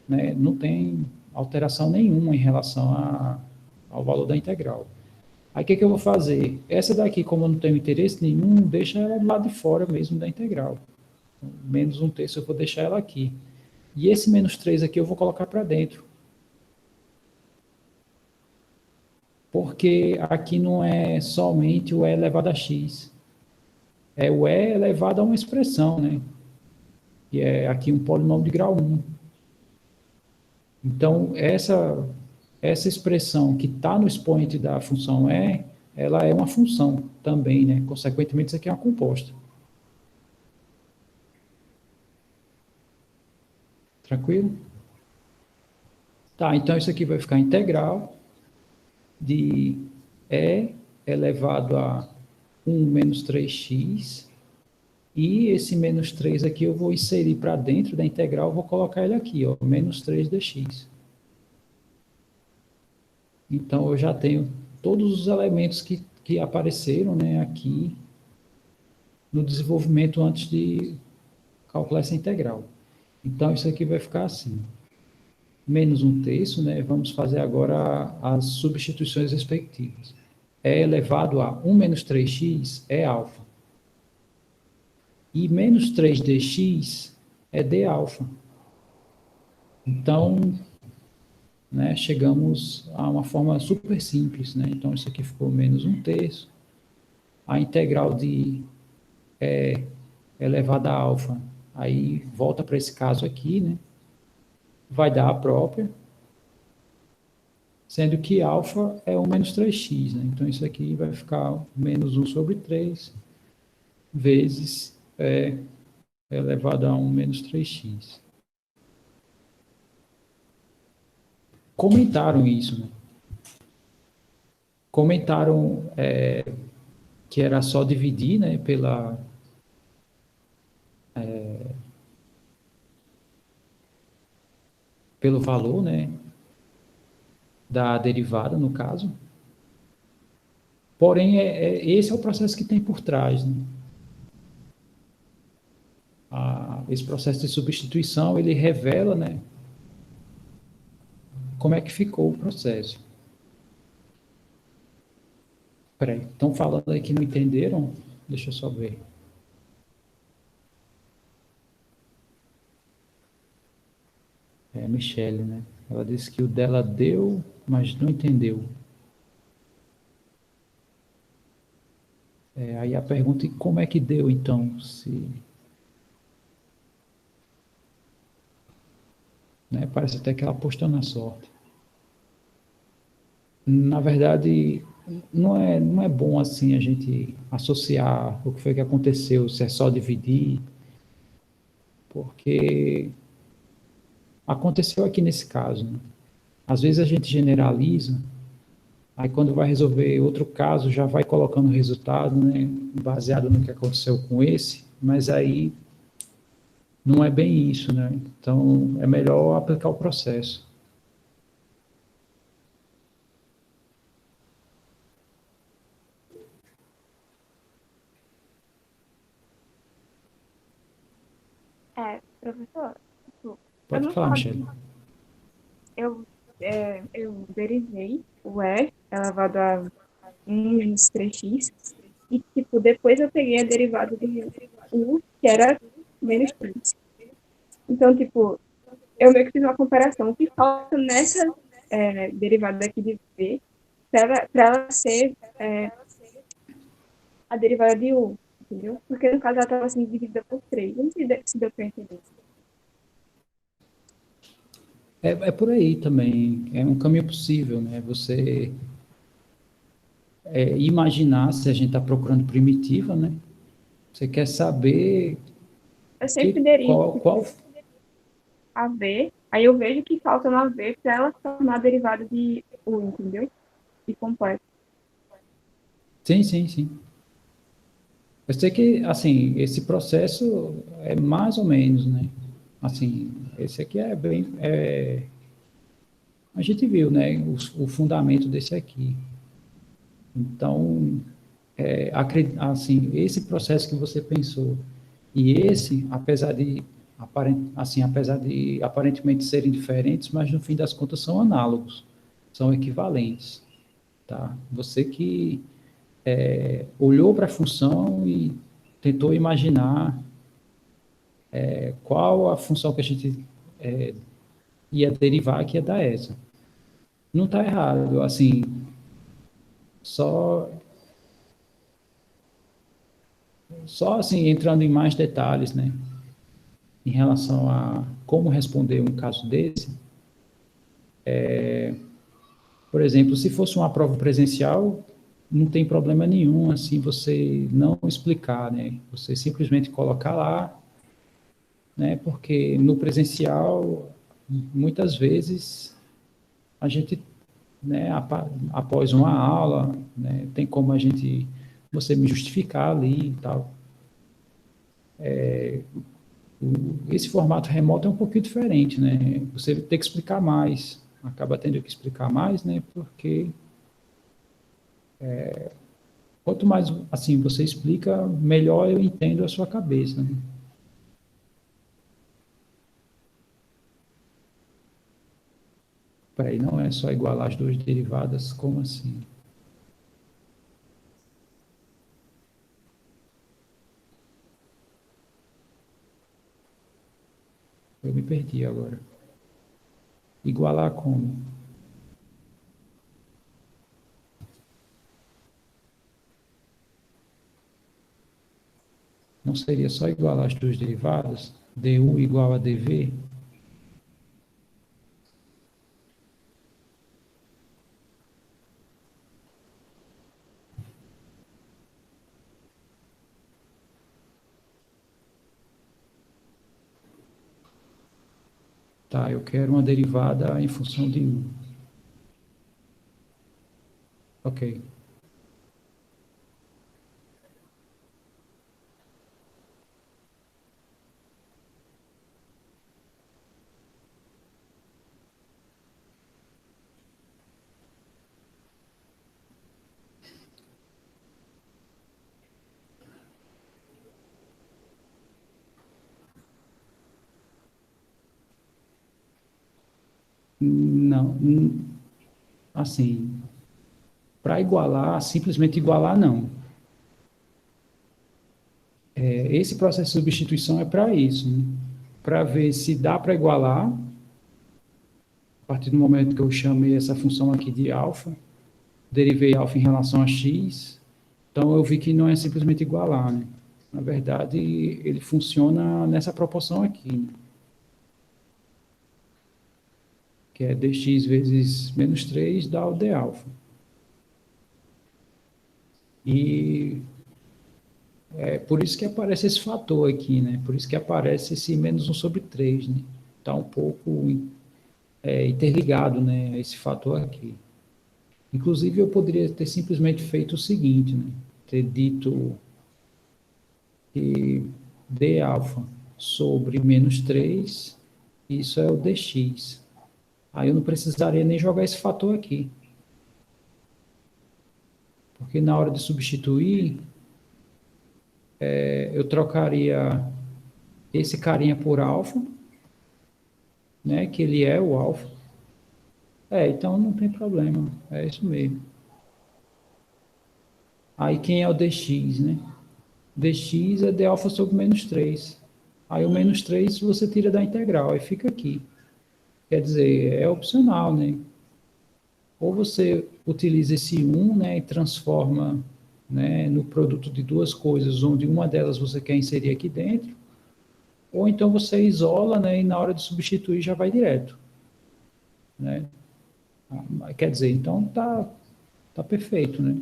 A: né, não tem alteração nenhuma em relação ao valor da integral. Aí o que eu vou fazer? Essa daqui, como eu não tenho interesse nenhum, deixa ela do lado de fora mesmo da integral. Menos um terço eu vou deixar ela aqui. E esse menos 3 aqui eu vou colocar para dentro. Porque aqui não é somente o e elevado a x. É o e elevado a uma expressão, né? Que é aqui um polinômio de grau 1. Então, essa expressão que está no expoente da função e, ela é uma função também, né? Consequentemente, isso aqui é uma composta. Tranquilo? Tá, então isso aqui vai ficar integral de e elevado a 1 menos 3x, e esse menos 3 aqui eu vou inserir para dentro da integral, vou colocar ele aqui, ó, menos 3 dx. Então, eu já tenho todos os elementos que apareceram, né, aqui no desenvolvimento antes de calcular essa integral. Então, isso aqui vai ficar assim. Menos um terço, né? Vamos fazer agora as substituições respectivas. E elevado a 1 menos 3x é alfa. E menos 3dx é d alfa. Então, né, chegamos a uma forma super simples, né? Então, isso aqui ficou menos 1/3. A integral de E elevado a alfa, aí volta para esse caso aqui, né? Vai dar a própria, sendo que alfa é 1 menos 3x, né? Então, isso aqui vai ficar menos 1 sobre 3 vezes E elevado a 1 menos 3x. Comentaram isso, né? Comentaram que era só dividir, né, pelo valor, né, da derivada, no caso. Porém, esse é o processo que tem por trás, né? Esse processo de substituição, ele revela, né, como é que ficou o processo. Peraí, estão falando aí que não entenderam? Deixa eu só ver. É, Michele, né? Ela disse que o dela deu, mas não entendeu. Aí a pergunta é como é que deu, então? Né, parece até que ela apostou na sorte. Na verdade, não é bom assim a gente associar o que foi que aconteceu, se é só dividir, porque aconteceu aqui nesse caso, né? Às vezes a gente generaliza, aí quando vai resolver outro caso, já vai colocando o resultado, né, baseado no que aconteceu com esse, mas aí não é bem isso, né? Então é melhor aplicar o processo.
B: Professor, tipo, eu
A: Pode
B: não
A: falar,
B: só
A: Michele.
B: eu derivei o E elevado a 1 menos 3x e, tipo, depois eu peguei a derivada do U, que era menos 3. Então, tipo, eu meio que fiz uma comparação. O que falta nessa derivada aqui de V para ela ser a derivada de U, entendeu? Porque no caso ela estava sendo dividida por 3. Não sei se deu para entender.
A: É por aí também, é um caminho possível, né? Você imaginar se a gente está procurando primitiva, né? Você quer saber
B: Eu sempre derivo,
A: qual.
B: tipo, a V, aí eu vejo que falta uma V para ela se tornar derivada de U, entendeu? E completo.
A: Sim, sim, sim. Eu sei que, assim, esse processo é mais ou menos, né? Assim, esse aqui é bem. A gente viu, né? O fundamento desse aqui. Então, assim, esse processo que você pensou e esse, apesar de aparentemente serem diferentes, mas no fim das contas são análogos, são equivalentes, tá? Você que olhou para a função e tentou imaginar qual a função que a gente ia derivar que ia dar essa. Não está errado, assim, só só assim entrando em mais detalhes, né? Em relação a como responder um caso desse, por exemplo, se fosse uma prova presencial, não tem problema nenhum, assim, você não explicar, né? Você simplesmente colocar lá, né? Porque no presencial, muitas vezes, a gente, né, após uma aula, né, tem como você me justificar ali e tal. Esse formato remoto é um pouquinho diferente, né? Você tem que explicar mais, acaba tendo que explicar mais, né? Porque quanto mais assim você explica, melhor eu entendo a sua cabeça, né? Peraí, não é só igualar as duas derivadas, como assim? me perdi agora. Igualar como? Não seria só igualar as duas derivadas? Du igual a dv? Tá, eu quero uma derivada em função de u. Ok. Não, assim, para igualar, simplesmente igualar, não. Esse processo de substituição é para isso, né? Para ver se dá para igualar, a partir do momento que eu chamei essa função aqui de alfa, derivei alfa em relação a x, então eu vi que não é simplesmente igualar, né? Na verdade, ele funciona nessa proporção aqui, né? Que é dx vezes menos 3 dá o d alfa. E é por isso que aparece esse fator aqui, né? Por isso que aparece esse menos 1 sobre 3, né? Está um pouco interligado, né, esse fator aqui. Inclusive, eu poderia ter simplesmente feito o seguinte, né? Ter dito que d alfa sobre menos 3, isso é o dx. Aí eu não precisaria nem jogar esse fator aqui. Porque na hora de substituir, eu trocaria esse carinha por alfa, né? Que ele é o alfa. Então não tem problema. É isso mesmo. Aí quem é o dx, né? Dx é d alfa sobre menos 3. Aí o menos 3 você tira da integral, aí fica aqui. Quer dizer, é opcional, né? Ou você utiliza esse 1, né, e transforma, né, no produto de duas coisas, onde uma delas você quer inserir aqui dentro, ou então você isola, né, e na hora de substituir já vai direto, né? Quer dizer, então tá perfeito, né?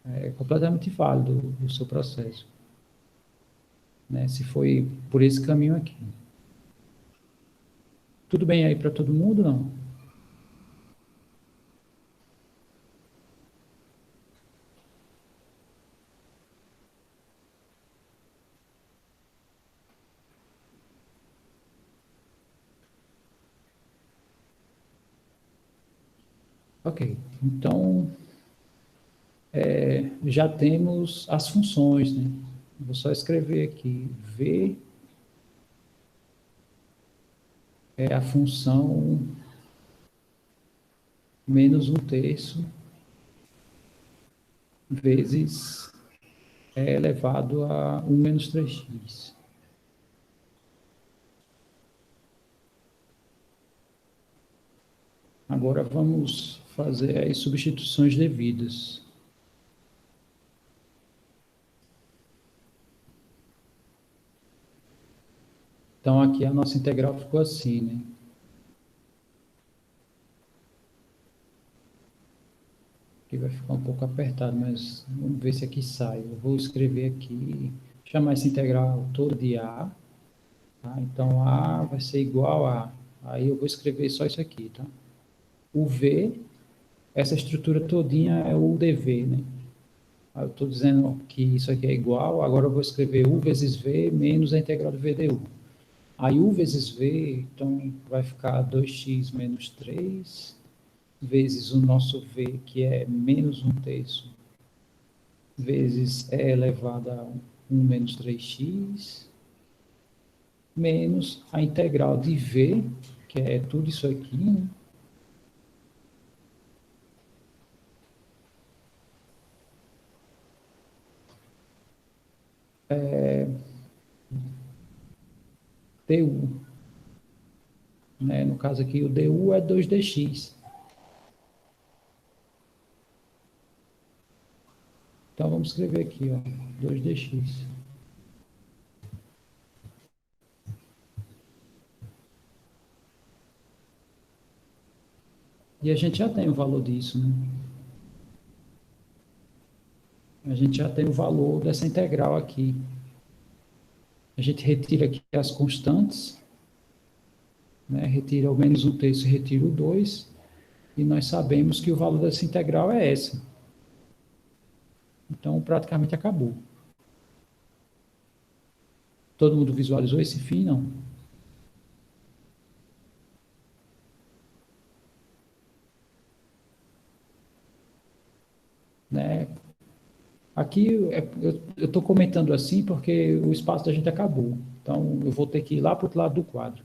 A: É completamente válido o seu processo, né? Se foi por esse caminho aqui. Tudo bem aí para todo mundo, não? Ok. Então, já temos as funções, né? Vou só escrever aqui. V é a função menos um terço vezes elevado a 1 menos 3x. Agora vamos fazer as substituições devidas. Então, aqui a nossa integral ficou assim, né? Aqui vai ficar um pouco apertado, mas vamos ver se aqui sai. Eu vou escrever aqui, chamar essa integral toda de A. Tá? Então, A vai ser igual a... Aí eu vou escrever só isso aqui, tá? O V, essa estrutura todinha é o dv, né? Aí eu estou dizendo que isso aqui é igual, agora eu vou escrever U vezes V menos a integral de V du. Aí U vezes V, então vai ficar 2x menos 3 vezes o nosso V, que é menos um terço, vezes E elevado a 1 menos 3x, menos a integral de V, que é tudo isso aqui, né? Du. né? No caso aqui, o du é 2dx. Então, vamos escrever aqui, ó, 2dx. E a gente já tem o valor disso, né? A gente já tem o valor dessa integral aqui. A gente retira aqui as constantes, né? Retira o menos 1/3 e retira o 2, e nós sabemos que o valor dessa integral é essa. Então, praticamente acabou. Todo mundo visualizou esse fim, não? Né? Aqui eu estou comentando assim porque o espaço da gente acabou. Então, eu vou ter que ir lá para o outro lado do quadro.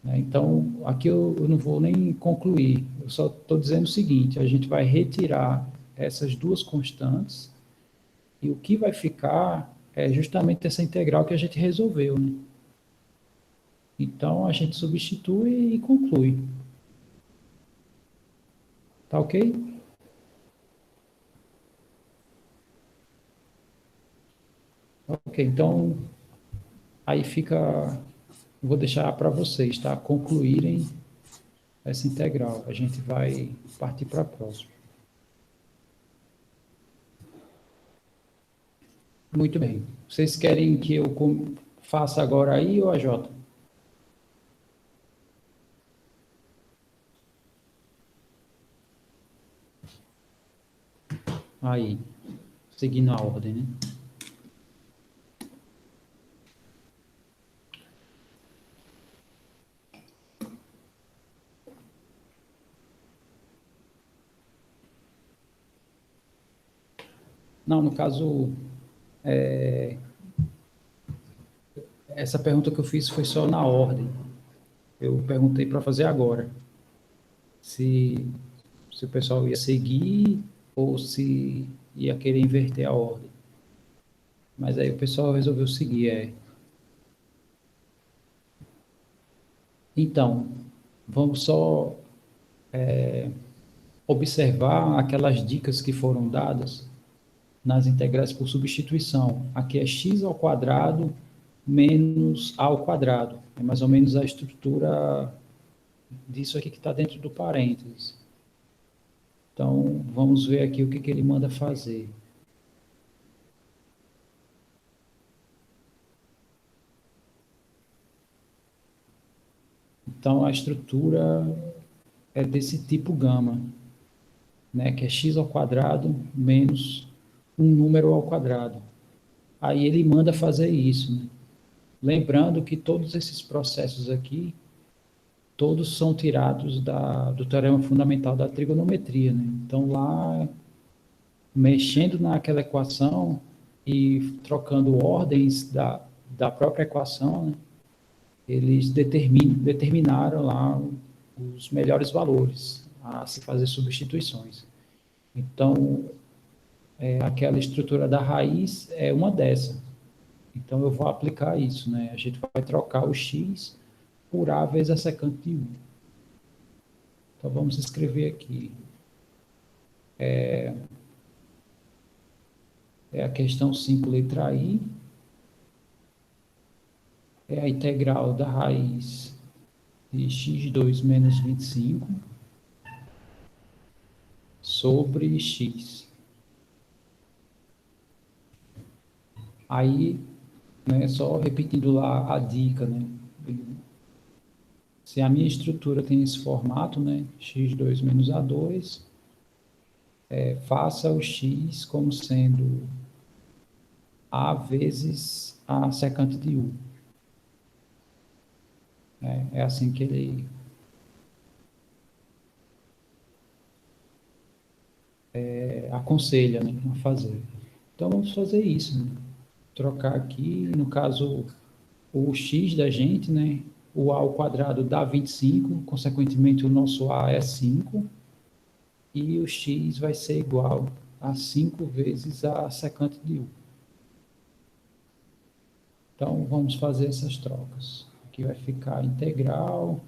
A: Né? Então, aqui eu não vou nem concluir. Eu só estou dizendo o seguinte: a gente vai retirar essas duas constantes e o que vai ficar é justamente essa integral que a gente resolveu. Né? Então, a gente substitui e conclui. Tá ok? Ok, então aí fica. Vou deixar para vocês, tá? Concluírem essa integral. A gente vai partir para a próxima. Muito bem. Vocês querem que eu faça agora aí ou a Jota? Aí, seguindo a ordem, né? Não, no caso, essa pergunta que eu fiz foi só na ordem. Eu perguntei para fazer agora. Se, se o pessoal ia seguir ou se ia querer inverter a ordem. Mas aí o pessoal resolveu seguir, Então, vamos só observar aquelas dicas que foram dadas nas integrais por substituição. Aqui é x ao quadrado menos a ao quadrado. É mais ou menos a estrutura disso aqui que está dentro do parênteses. Então, vamos ver aqui o que ele manda fazer. Então, a estrutura é desse tipo gama, né, que é x ao quadrado menos um número ao quadrado. Aí ele manda fazer isso, né? Lembrando que todos esses processos aqui, todos são tirados do teorema fundamental da trigonometria, né? Então, lá, mexendo naquela equação e trocando ordens da própria equação, né? Eles determinaram lá os melhores valores a se fazer substituições. Então, aquela estrutura da raiz é uma dessa. Então, eu vou aplicar isso, né? A gente vai trocar o x por a vezes a secante de 1. Então, vamos escrever aqui. É a questão 5, letra I. É a integral da raiz de x2 menos 25 sobre x. Aí, né, só repetindo lá a dica, né? Se a minha estrutura tem esse formato, né, x2 menos a2, faça o x como sendo a vezes a secante de u. É assim que ele aconselha, né, a fazer. Então, vamos fazer isso, né? Trocar aqui, no caso, o x da gente, né? O a ao quadrado dá 25, consequentemente o nosso a é 5, e o x vai ser igual a 5 vezes a secante de u. Então, vamos fazer essas trocas. Aqui vai ficar integral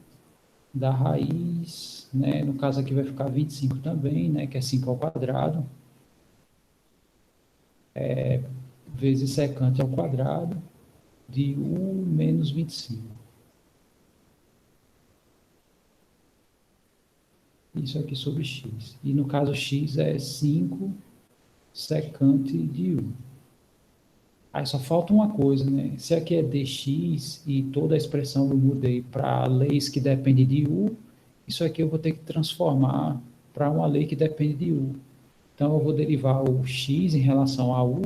A: da raiz, né? No caso aqui vai ficar 25 também, né? Que é 5 ao quadrado, vezes secante ao quadrado de U menos 25. Isso aqui sobre x. E no caso x é 5 secante de U. Aí só falta uma coisa, né? Se aqui é dx e toda a expressão eu mudei para leis que dependem de U, isso aqui eu vou ter que transformar para uma lei que depende de U. Então eu vou derivar o x em relação a U,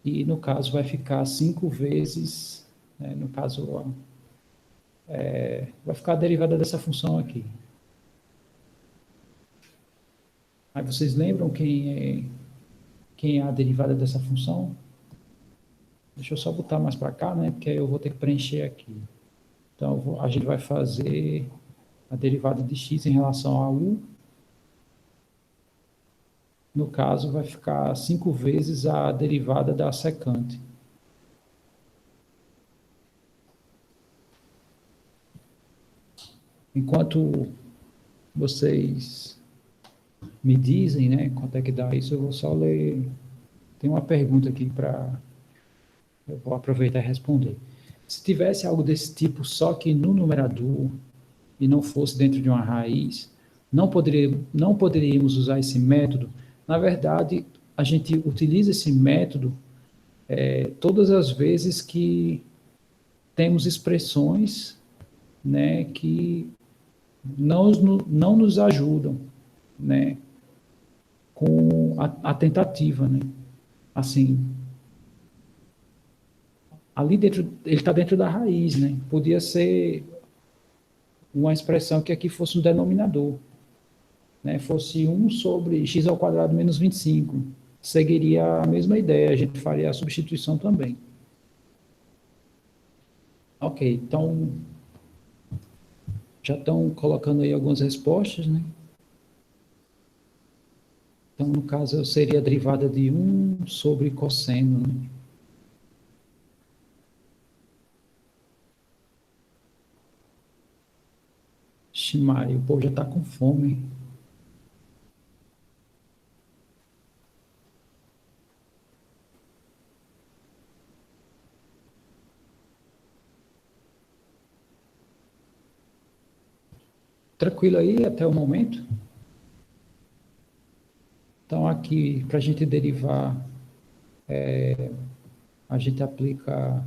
A: e no caso vai ficar 5 vezes, né? No caso, vai ficar a derivada dessa função aqui. Aí vocês lembram quem é a derivada dessa função? Deixa eu só botar mais para cá, né? Porque aí eu vou ter que preencher aqui. Então, a gente vai fazer a derivada de x em relação a u. No caso, vai ficar 5 vezes a derivada da secante. Enquanto vocês me dizem, né, quanto é que dá isso, eu vou só ler. Tem uma pergunta aqui para. Eu vou aproveitar e responder. Se tivesse algo desse tipo, só que no numerador e não fosse dentro de uma raiz, não poderíamos usar esse método. Na verdade, a gente utiliza esse método todas as vezes que temos expressões, né, que não nos ajudam, né, com a tentativa, né? Assim, ali dentro, ele está dentro da raiz, né? Podia ser uma expressão que aqui fosse um denominador, né? Fosse 1 sobre x ao quadrado menos 25. Seguiria a mesma ideia, a gente faria a substituição também. Ok, então já estão colocando aí algumas respostas, né? Então, no caso, seria a derivada de 1 sobre cosseno, né? Ximaria, o povo já está com fome. Tranquilo aí até o momento? Então, aqui, para a gente derivar, a gente aplica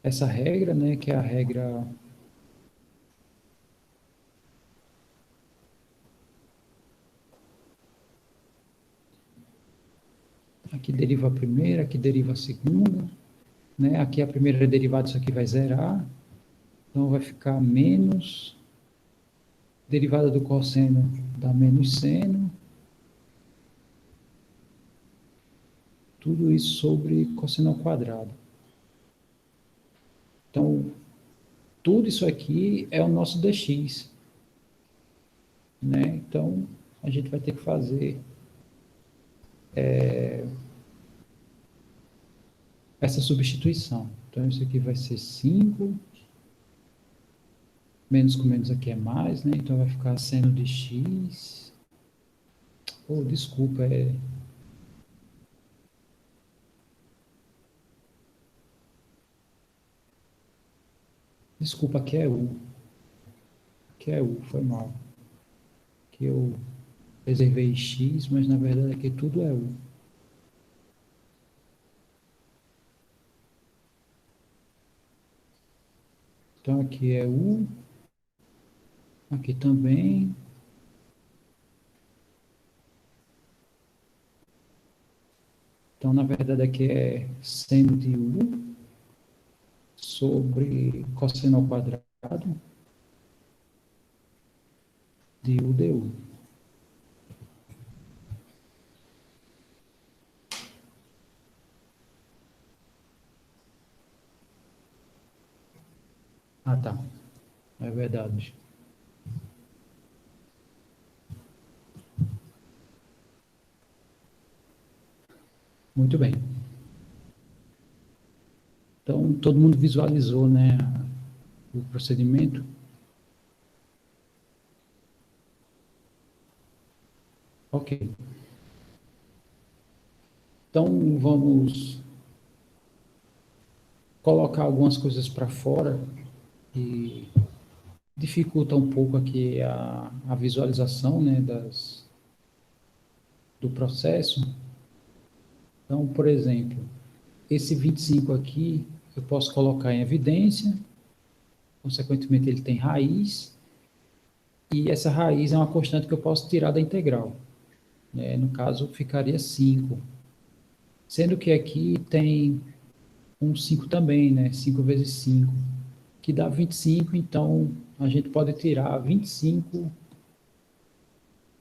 A: essa regra, né, que é a regra aqui deriva a primeira, aqui deriva a segunda, né? Aqui a primeira derivada, isso aqui vai zerar, então vai ficar menos derivada do cosseno dá menos seno, tudo isso sobre cosseno ao quadrado. Então, tudo isso aqui é o nosso dx, né? Então, a gente vai ter que fazer essa substituição. Então, isso aqui vai ser 5, menos com menos aqui é mais, né? Então, vai ficar seno de x. Oh, desculpa, desculpa, aqui é u. Aqui é u, foi mal. Que eu reservei x, mas na verdade aqui tudo é u. Então, aqui é u, aqui também. Então, na verdade, aqui é seno de u sobre cosseno ao quadrado de u du. Ah, tá. É verdade. Muito bem. Então, todo mundo visualizou, né, o procedimento. Ok. Então, vamos colocar algumas coisas para fora e dificulta um pouco aqui a visualização, né, do processo. Então, por exemplo, esse 25 aqui, eu posso colocar em evidência, consequentemente ele tem raiz, e essa raiz é uma constante que eu posso tirar da integral, né? No caso, ficaria 5. Sendo que aqui tem um 5 também, né? 5 vezes 5, que dá 25, então a gente pode tirar 25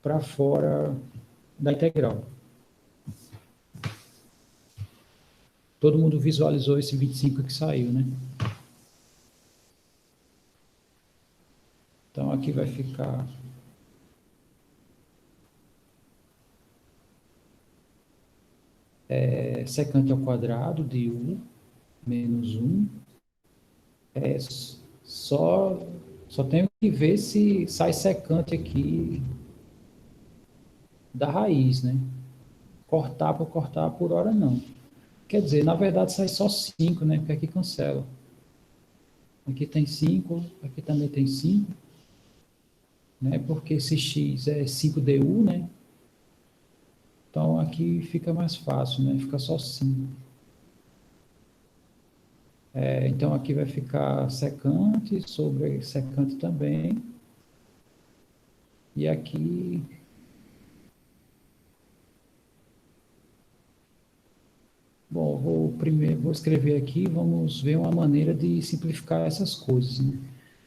A: para fora da integral. Todo mundo visualizou esse 25 que saiu, né? Então aqui vai ficar secante ao quadrado de U menos 1. É, só, só tenho que ver se sai secante aqui da raiz, né? Cortar por hora não. Quer dizer, na verdade sai só 5, né? Porque aqui cancela. Aqui tem 5, aqui também tem 5, né? Porque esse x é 5du, né? Então aqui fica mais fácil, né? Fica só 5. Então aqui vai ficar secante sobre secante também. E aqui bom, vou escrever aqui, vamos ver uma maneira de simplificar essas coisas, né?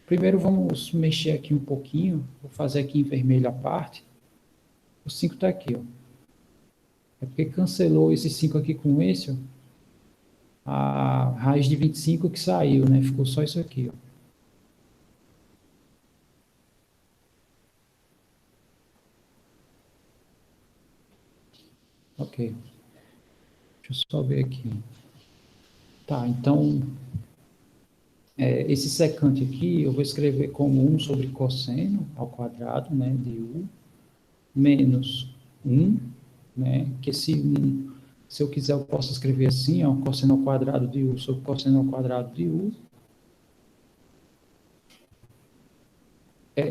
A: Primeiro vamos mexer aqui um pouquinho, vou fazer aqui em vermelho a parte. O 5 está aqui, ó. É porque cancelou esse 5 aqui com esse, ó, a raiz de 25 que saiu, né? Ficou só isso aqui, ó. Ok, deixa eu só ver aqui. Tá, então, esse secante aqui eu vou escrever como 1 sobre cosseno ao quadrado, né, de U, menos 1, né, que esse 1, se eu quiser, eu posso escrever assim, ó, cosseno ao quadrado de U sobre cosseno ao quadrado de U.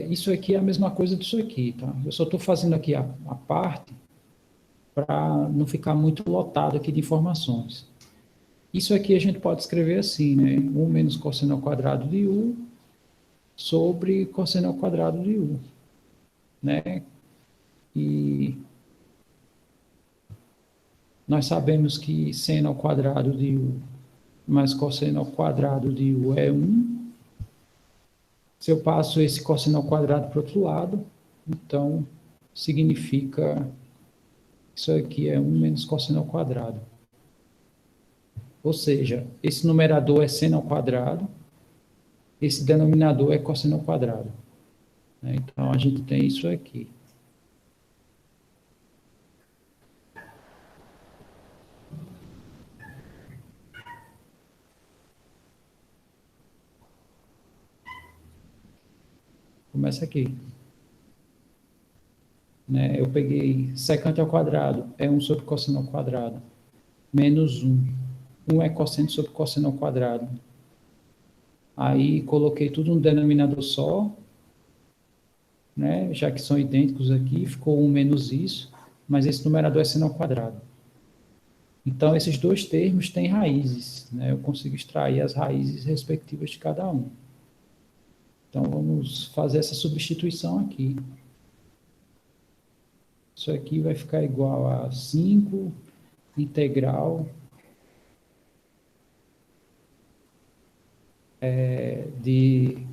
A: Isso aqui é a mesma coisa disso aqui, tá? Eu só estou fazendo aqui a parte para não ficar muito lotado aqui de informações. Isso aqui a gente pode escrever assim, né? 1 menos cosseno ao quadrado de U sobre cosseno ao quadrado de U, né? E nós sabemos que seno ao quadrado de U mais cosseno ao quadrado de U é 1. Se eu passo esse cosseno ao quadrado para o outro lado, então significa isso aqui é 1 menos cosseno ao quadrado. Ou seja, esse numerador é seno ao quadrado, esse denominador é cosseno ao quadrado, né? Então a gente tem isso aqui. Começa aqui, né? Eu peguei secante ao quadrado, é 1 sobre cosseno ao quadrado, menos 1. 1 é cosseno sobre cosseno ao quadrado. Aí coloquei tudo no denominador só, né? Já que são idênticos aqui, ficou 1 menos isso, mas esse numerador é seno ao quadrado. Então, esses dois termos têm raízes, né? Eu consigo extrair as raízes respectivas de cada um. Então, vamos fazer essa substituição aqui. Isso aqui vai ficar igual a 5 integral de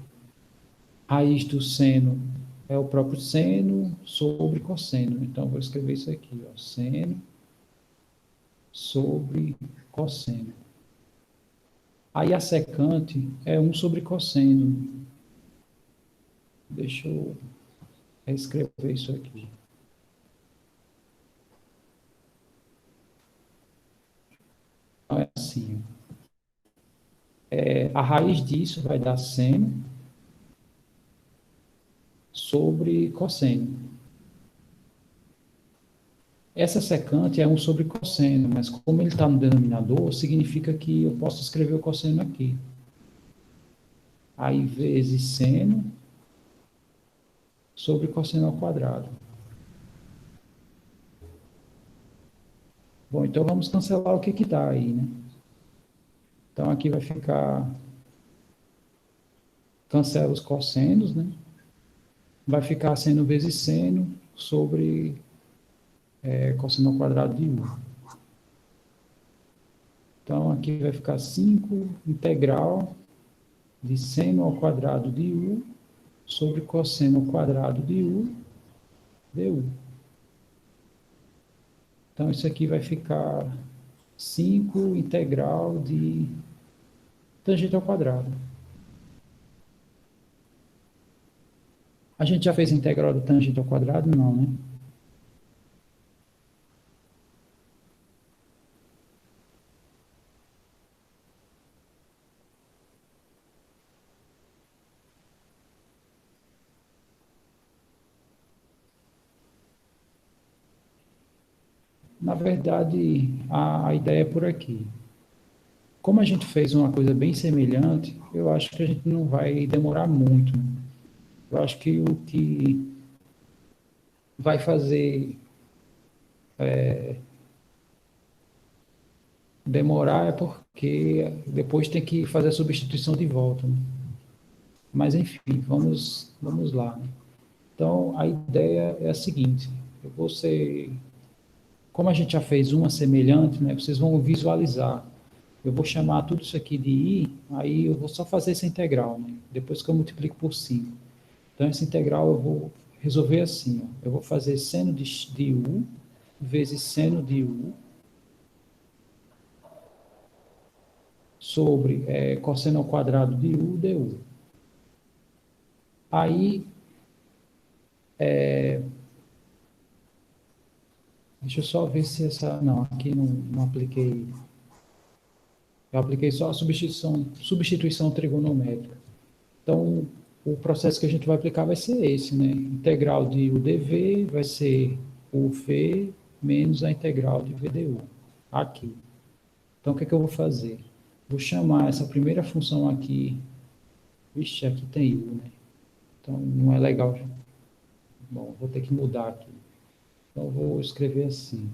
A: raiz do seno é o próprio seno sobre cosseno. Então, vou escrever isso aqui, ó, seno sobre cosseno. Aí a secante é 1 sobre cosseno. Deixa eu reescrever isso aqui. Então, é assim. A raiz disso vai dar seno sobre cosseno. Essa secante é 1 sobre cosseno, mas como ele está no denominador, significa que eu posso escrever o cosseno aqui. Aí, vezes seno sobre cosseno ao quadrado. Bom, então vamos cancelar o que dá aí, né? Então, aqui vai ficar... Cancela os cossenos, né? Vai ficar seno vezes seno sobre cosseno ao quadrado de U. Então, aqui vai ficar 5 integral de seno ao quadrado de U sobre cosseno ao quadrado de U, du. Então, isso aqui vai ficar 5 integral de tangente ao quadrado. A gente já fez a integral de tangente ao quadrado? Não, né? Na verdade, a ideia é por aqui. Como a gente fez uma coisa bem semelhante, eu acho que a gente não vai demorar muito. Eu acho que o que vai fazer demorar é porque depois tem que fazer a substituição de volta, né? Mas, enfim, vamos lá, né? Então, a ideia é a seguinte: como a gente já fez uma semelhante, né, vocês vão visualizar. Eu vou chamar tudo isso aqui de I, aí eu vou só fazer essa integral, né? Depois que eu multiplico por 5. Então, essa integral eu vou resolver assim, ó. Eu vou fazer seno de U vezes seno de U sobre cosseno ao quadrado de U du. Aí, deixa eu só ver se essa... Não, aqui não apliquei. Eu apliquei só a substituição trigonométrica. Então, o processo que a gente vai aplicar vai ser esse, né? Integral de UdV vai ser UV menos a integral de VDU, aqui. Então, o que é que eu vou fazer? Vou chamar essa primeira função aqui... Vixe, aqui tem U, né? Então, não é legal. Bom, vou ter que mudar aqui. Então, eu vou escrever assim.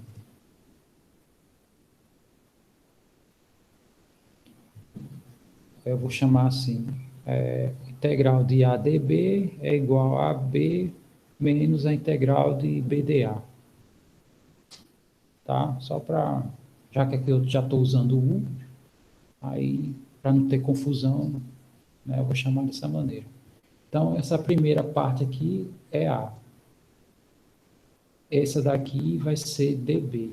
A: Eu vou chamar assim, integral de AdB é igual a B menos a integral de BdA. Tá? Só para, já que aqui eu já estou usando o U, aí, para não ter confusão, né, eu vou chamar dessa maneira. Então, essa primeira parte aqui é A. Essa daqui vai ser dB.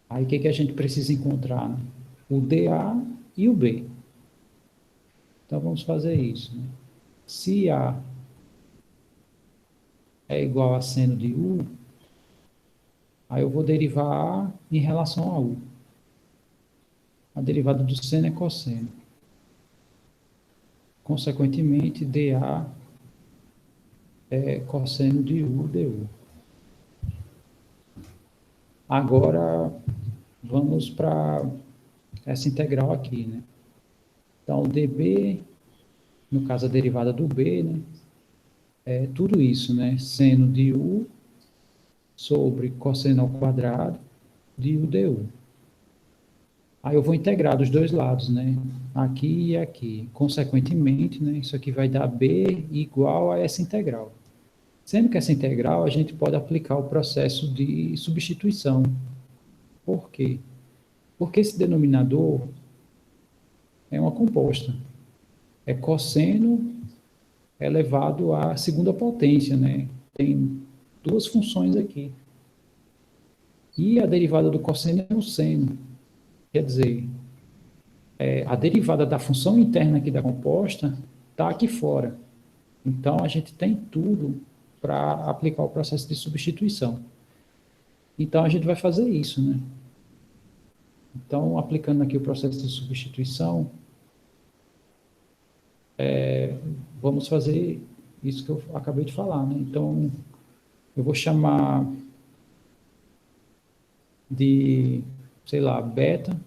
A: Aí, o que a gente precisa encontrar? Né? O dA e o B. Então, vamos fazer isso. Né? Se A é igual a seno de U, aí eu vou derivar A em relação a U. A derivada do seno é cosseno. Consequentemente, dA é cosseno de U du. Agora, vamos para essa integral aqui, né? Então, dB, no caso a derivada do B, né? É tudo isso, né? Seno de U sobre cosseno ao quadrado de U du. Aí eu vou integrar dos dois lados, né? Aqui e aqui. Consequentemente, né? Isso aqui vai dar B igual a essa integral. Sendo que essa integral a gente pode aplicar o processo de substituição. Por quê? Porque esse denominador é uma composta. É cosseno elevado à segunda potência, né? Tem duas funções aqui. E a derivada do cosseno é o seno. Quer dizer, a derivada da função interna aqui da composta está aqui fora. Então, a gente tem tudo para aplicar o processo de substituição. Então, a gente vai fazer isso, né? Então, aplicando aqui o processo de substituição, vamos fazer isso que eu acabei de falar, né? Então, eu vou chamar de, sei lá, beta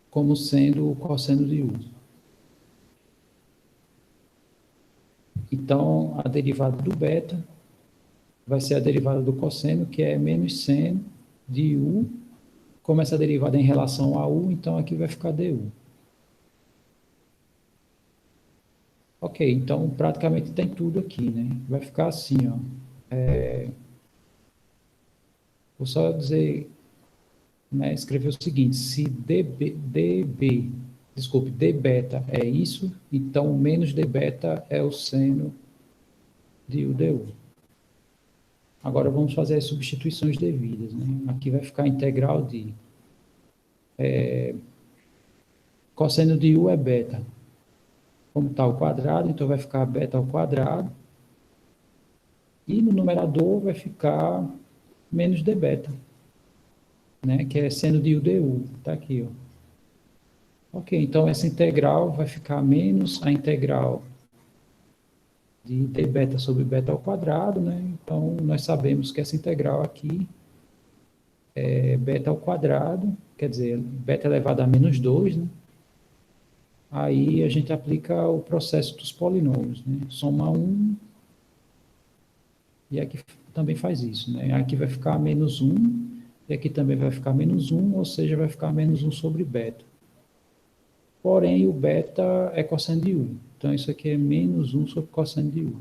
A: como sendo o cosseno de U. Então, a derivada do beta vai ser a derivada do cosseno, que é menos seno de U. Como essa derivada é em relação a U, então aqui vai ficar du. Ok, então praticamente tem tudo aqui, né? Vai ficar assim, ó. Vou só dizer, né, escrever o seguinte: se desculpe, d beta é isso, então menos d beta é o seno de U du. Agora vamos fazer as substituições devidas, né? Aqui vai ficar a integral de cosseno de U é beta. Como está ao quadrado, então vai ficar beta ao quadrado. E no numerador vai ficar menos d beta, né? Que é seno de U du. Está aqui, ó. Ok, então essa integral vai ficar menos a integral de d beta sobre beta ao quadrado, né? Então, nós sabemos que essa integral aqui é beta ao quadrado, quer dizer, beta elevado a menos 2, né? Aí a gente aplica o processo dos polinômios, né? Soma 1, e aqui também faz isso, né? Aqui vai ficar menos 1, e aqui também vai ficar menos 1, ou seja, vai ficar menos 1 sobre beta. Porém, o beta é cosseno de U. Então, isso aqui é menos 1 sobre cosseno de U.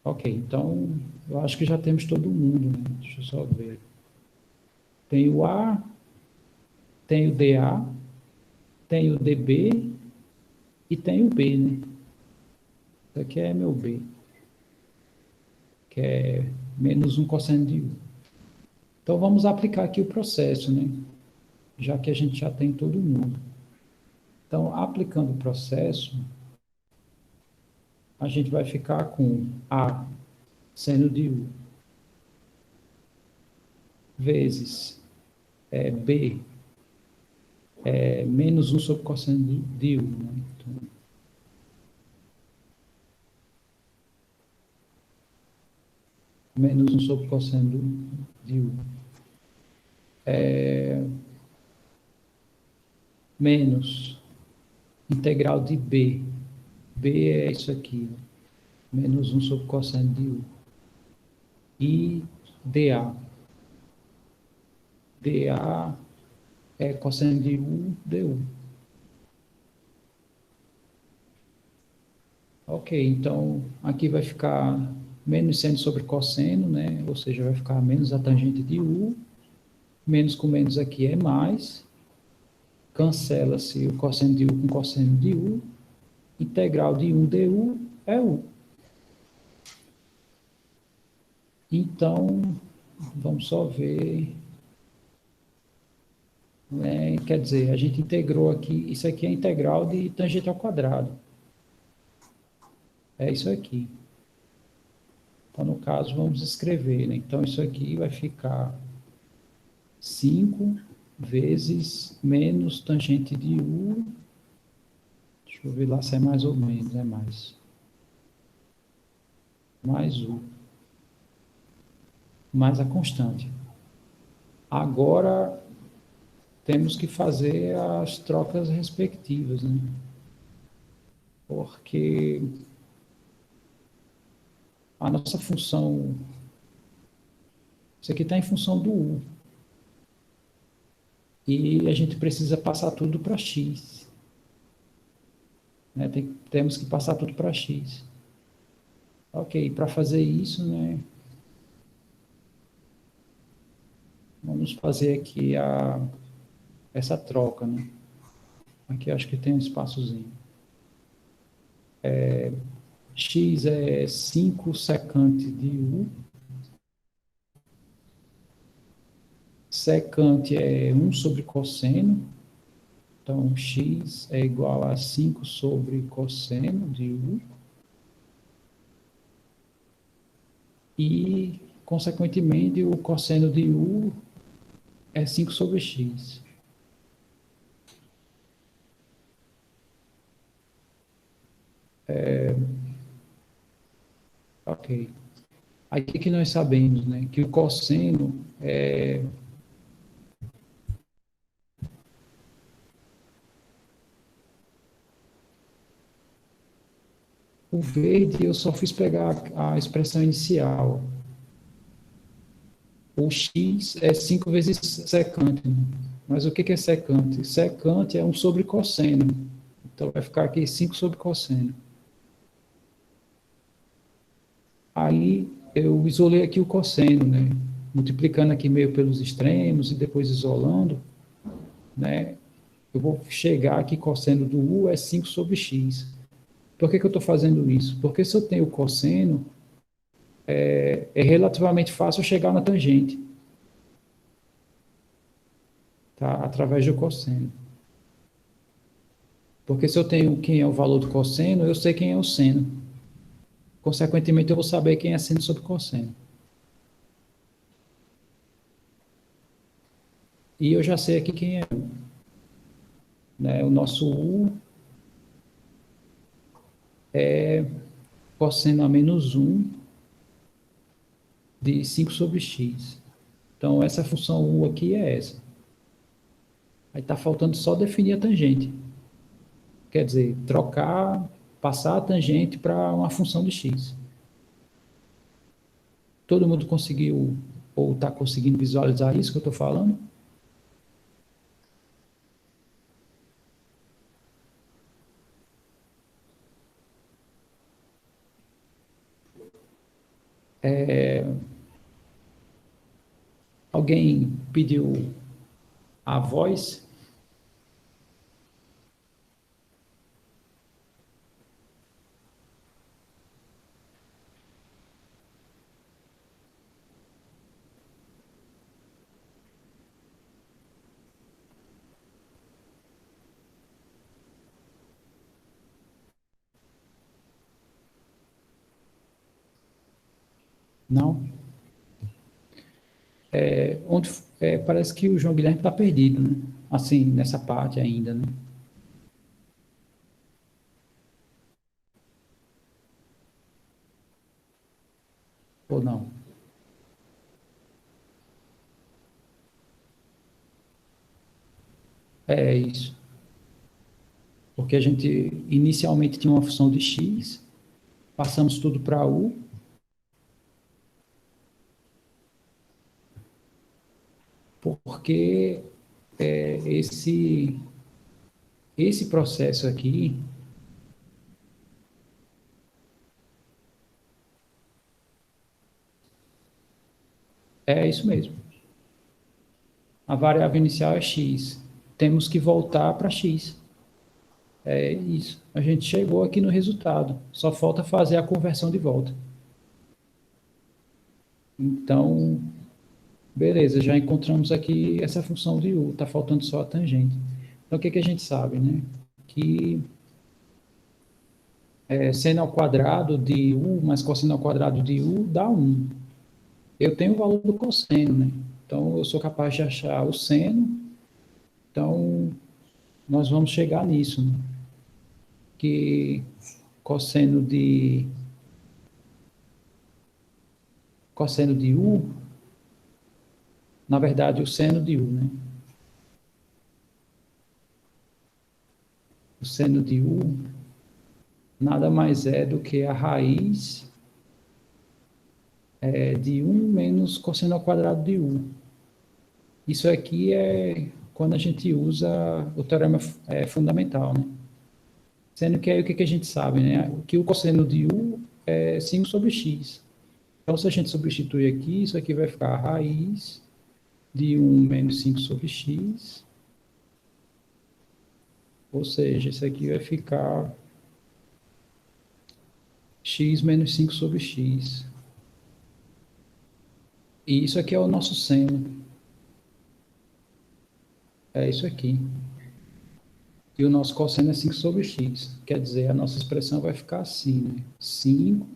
A: Ok, então, eu acho que já temos todo mundo, né? Deixa eu só ver. Tem o A, tem o DA, tem o DB e tem o B, né? Isso aqui é meu B, que é menos 1 cosseno de U. Então, vamos aplicar aqui o processo, né? Já que a gente já tem todo mundo. Então, aplicando o processo, a gente vai ficar com A seno de U vezes B menos 1 sobre cosseno de U. Né? Então, menos 1 sobre cosseno de U. Menos integral de B. B é isso aqui. Né? Menos 1 sobre cosseno de U. E dA. dA é cosseno de U, du. Ok, então aqui vai ficar menos seno sobre cosseno, né? Ou seja, vai ficar menos a tangente de U. Menos com menos aqui é mais. Cancela-se o cosseno de U com cosseno de U. Integral de 1 du é U. Então, vamos só ver. Né? Quer dizer, a gente integrou aqui, isso aqui é a integral de tangente ao quadrado. É isso aqui. Então, no caso, vamos escrever. Né? Então, isso aqui vai ficar 5 vezes menos tangente de U. Deixa eu ver lá se é mais ou menos, é mais. Mais U. Mais a constante. Agora, temos que fazer as trocas respectivas, né? Porque a nossa função, isso aqui está em função do U, e a gente precisa passar tudo para x, né? Temos que passar tudo para x. Ok, para fazer isso, né, vamos fazer aqui essa troca, né? Aqui acho que tem um espaçozinho. X é 5 secante de U, secante é 1 sobre cosseno, então x é igual a 5 sobre cosseno de U, e consequentemente, o cosseno de U é 5 sobre x. Ok. Aí o que que nós sabemos, né? Que o cosseno o verde eu só fiz pegar a expressão inicial. O x é 5 vezes secante, né? Mas o que que é secante? Secante é 1 sobre cosseno. Então vai ficar aqui 5 sobre cosseno. Aí eu isolei aqui o cosseno, né? Multiplicando aqui meio pelos extremos e depois isolando, né? Eu vou chegar aqui, cosseno do U é 5 sobre x. Por que que eu estou fazendo isso? Porque se eu tenho cosseno, é relativamente fácil chegar na tangente, tá? Através do cosseno. Porque se eu tenho quem é o valor do cosseno, eu sei quem é o seno. Consequentemente, eu vou saber quem é seno sobre cosseno. E eu já sei aqui quem é, né? O nosso U é cosseno a menos 1 de 5 sobre x. Então, essa função U aqui é essa. Aí está faltando só definir a tangente. Quer dizer, trocar, passar a tangente para uma função de x. Todo mundo conseguiu, ou está conseguindo visualizar isso que eu estou falando? Alguém pediu a voz? Não? Onde, parece que o João Guilherme está perdido, né? Assim, nessa parte ainda, né? Ou não? É isso. Porque a gente inicialmente tinha uma função de x, passamos tudo para u, porque esse processo aqui é isso mesmo. A variável inicial é x. Temos que voltar para x. É isso. A gente chegou aqui no resultado. Só falta fazer a conversão de volta. Então, beleza, já encontramos aqui essa função de u. Está faltando só a tangente. Então, o que que a gente sabe, né? Que seno ao quadrado de u mais cosseno ao quadrado de u dá 1. Eu tenho o valor do cosseno, né? Então, eu sou capaz de achar o seno. Então, nós vamos chegar nisso, né? Que cosseno de u, na verdade, o seno de u, né? O seno de u nada mais é do que a raiz de 1 menos cosseno ao quadrado de u. Isso aqui é quando a gente usa o teorema fundamental, né? Sendo que aí o que, que a gente sabe, né? Que o cosseno de u é 5 sobre x. Então, se a gente substituir aqui, isso aqui vai ficar a raiz de 1 menos 5 sobre x. Ou seja, isso aqui vai ficar x menos 5 sobre x. E isso aqui é o nosso seno. É isso aqui. E o nosso cosseno é 5 sobre x. Quer dizer, a nossa expressão vai ficar assim, né? 5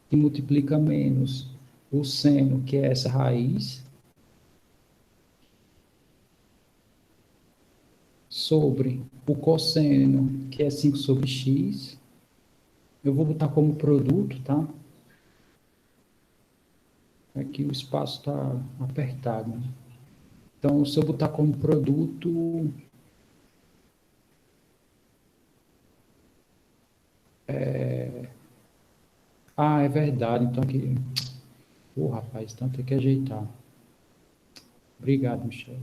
A: que multiplica menos o seno, que é essa raiz, sobre o cosseno, que é 5 sobre x. Eu vou botar como produto, tá? Aqui o espaço está apertado, né? Então, se eu botar como produto, é verdade. Então, aqui, rapaz, então tem que ajeitar. Obrigado, Michel.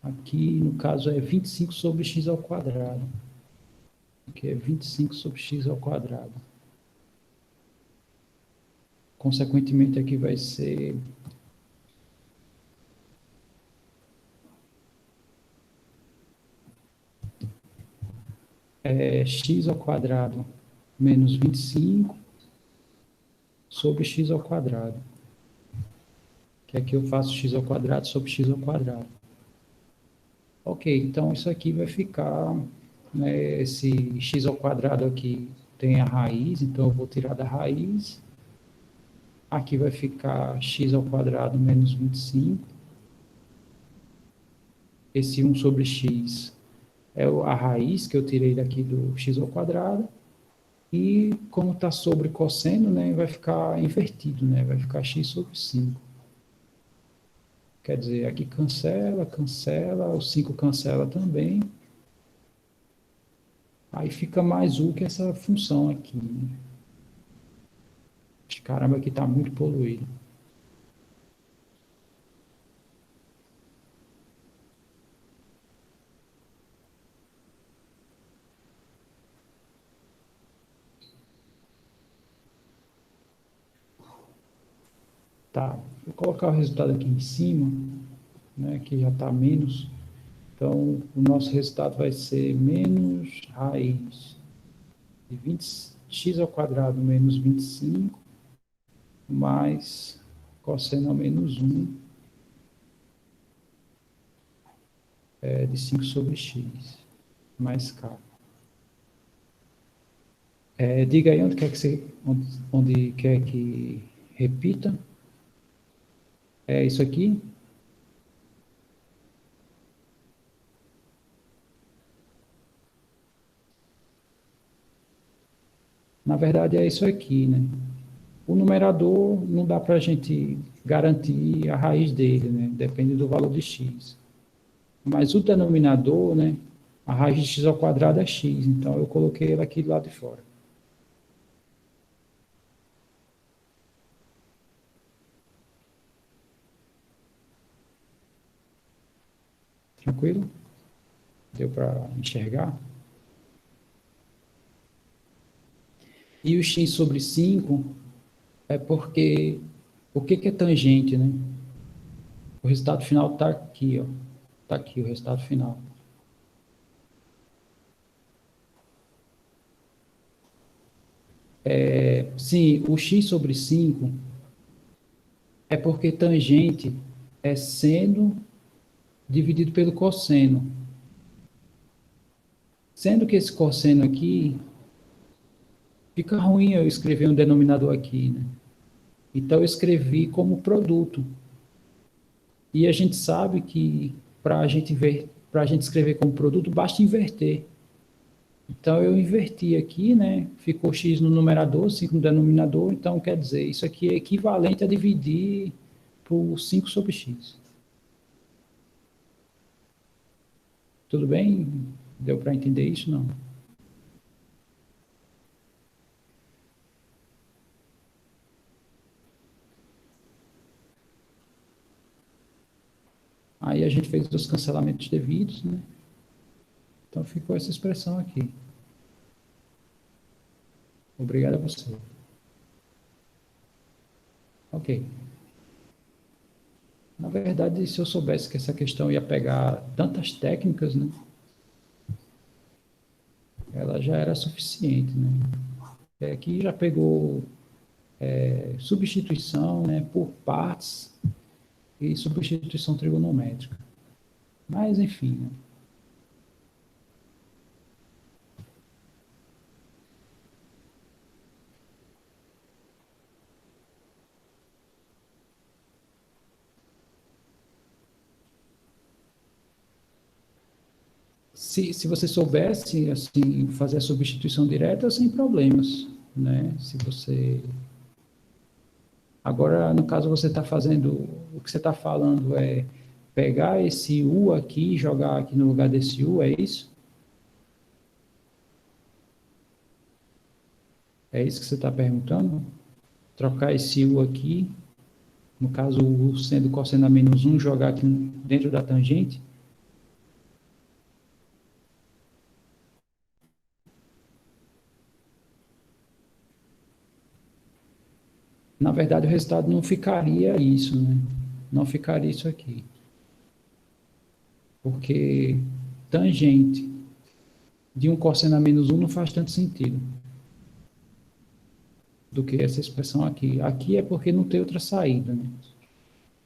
A: Aqui, no caso, é 25 sobre x ao quadrado. Aqui é 25 sobre x ao quadrado. Consequentemente, aqui vai ser x ao quadrado menos 25 sobre x ao quadrado. Que aqui eu faço x ao quadrado sobre x ao quadrado. Ok, então isso aqui vai ficar, né, esse x ao quadrado aqui tem a raiz, então eu vou tirar da raiz. Aqui vai ficar x ao quadrado menos 25. Esse 1 sobre x é a raiz que eu tirei daqui do x ao quadrado. E como está sobre cosseno, né, vai ficar invertido, né, vai ficar x sobre 5. Quer dizer, aqui cancela, cancela, o 5 cancela também. Aí fica mais u que essa função aqui, né? Caramba, aqui está muito poluído. Tá, vou colocar o resultado aqui em cima, né, que já está menos. Então, o nosso resultado vai ser menos raiz de 20, x ao quadrado menos 25, mais cosseno ao menos 1 de 5 sobre x, mais k. Diga aí onde quer que onde quer que repita. É isso aqui? Na verdade, é isso aqui, né? O numerador não dá para a gente garantir a raiz dele, né? Depende do valor de x. Mas o denominador, né? A raiz de x ao quadrado é x, então eu coloquei ele aqui do lado de fora. Tranquilo? Deu para enxergar? E o x sobre 5 é porque... O que é tangente, né? O resultado final está aqui, ó. Está aqui o resultado final. Sim, o x sobre 5 é porque tangente é seno dividido pelo cosseno. Sendo que esse cosseno aqui, fica ruim eu escrever um denominador aqui, né? Então eu escrevi como produto. E a gente sabe que para a gente escrever como produto, basta inverter. Então eu inverti aqui, né? Ficou x no numerador, 5 no denominador, então quer dizer, isso aqui é equivalente a dividir por 5 sobre x. Tudo bem? Deu para entender isso? Não. Aí a gente fez os cancelamentos devidos, né? Então ficou essa expressão aqui. Obrigado a você. Ok. Na verdade, se eu soubesse que essa questão ia pegar tantas técnicas, né? Ela já era suficiente, né? Aqui já pegou substituição, né, por partes e substituição trigonométrica. Mas, enfim, né? se você soubesse, assim, fazer a substituição direta, sem problemas, né? Se você... Agora, no caso, você está fazendo... O que você está falando é pegar esse U aqui e jogar aqui no lugar desse U, é isso? É isso que você está perguntando? Trocar esse U aqui, no caso, o U sendo cosseno a menos 1, jogar aqui dentro da tangente? Na verdade, o resultado não ficaria isso, né? Não ficaria isso aqui. Porque tangente de um cosseno a menos 1 não faz tanto sentido do que essa expressão aqui. Aqui é porque não tem outra saída, né?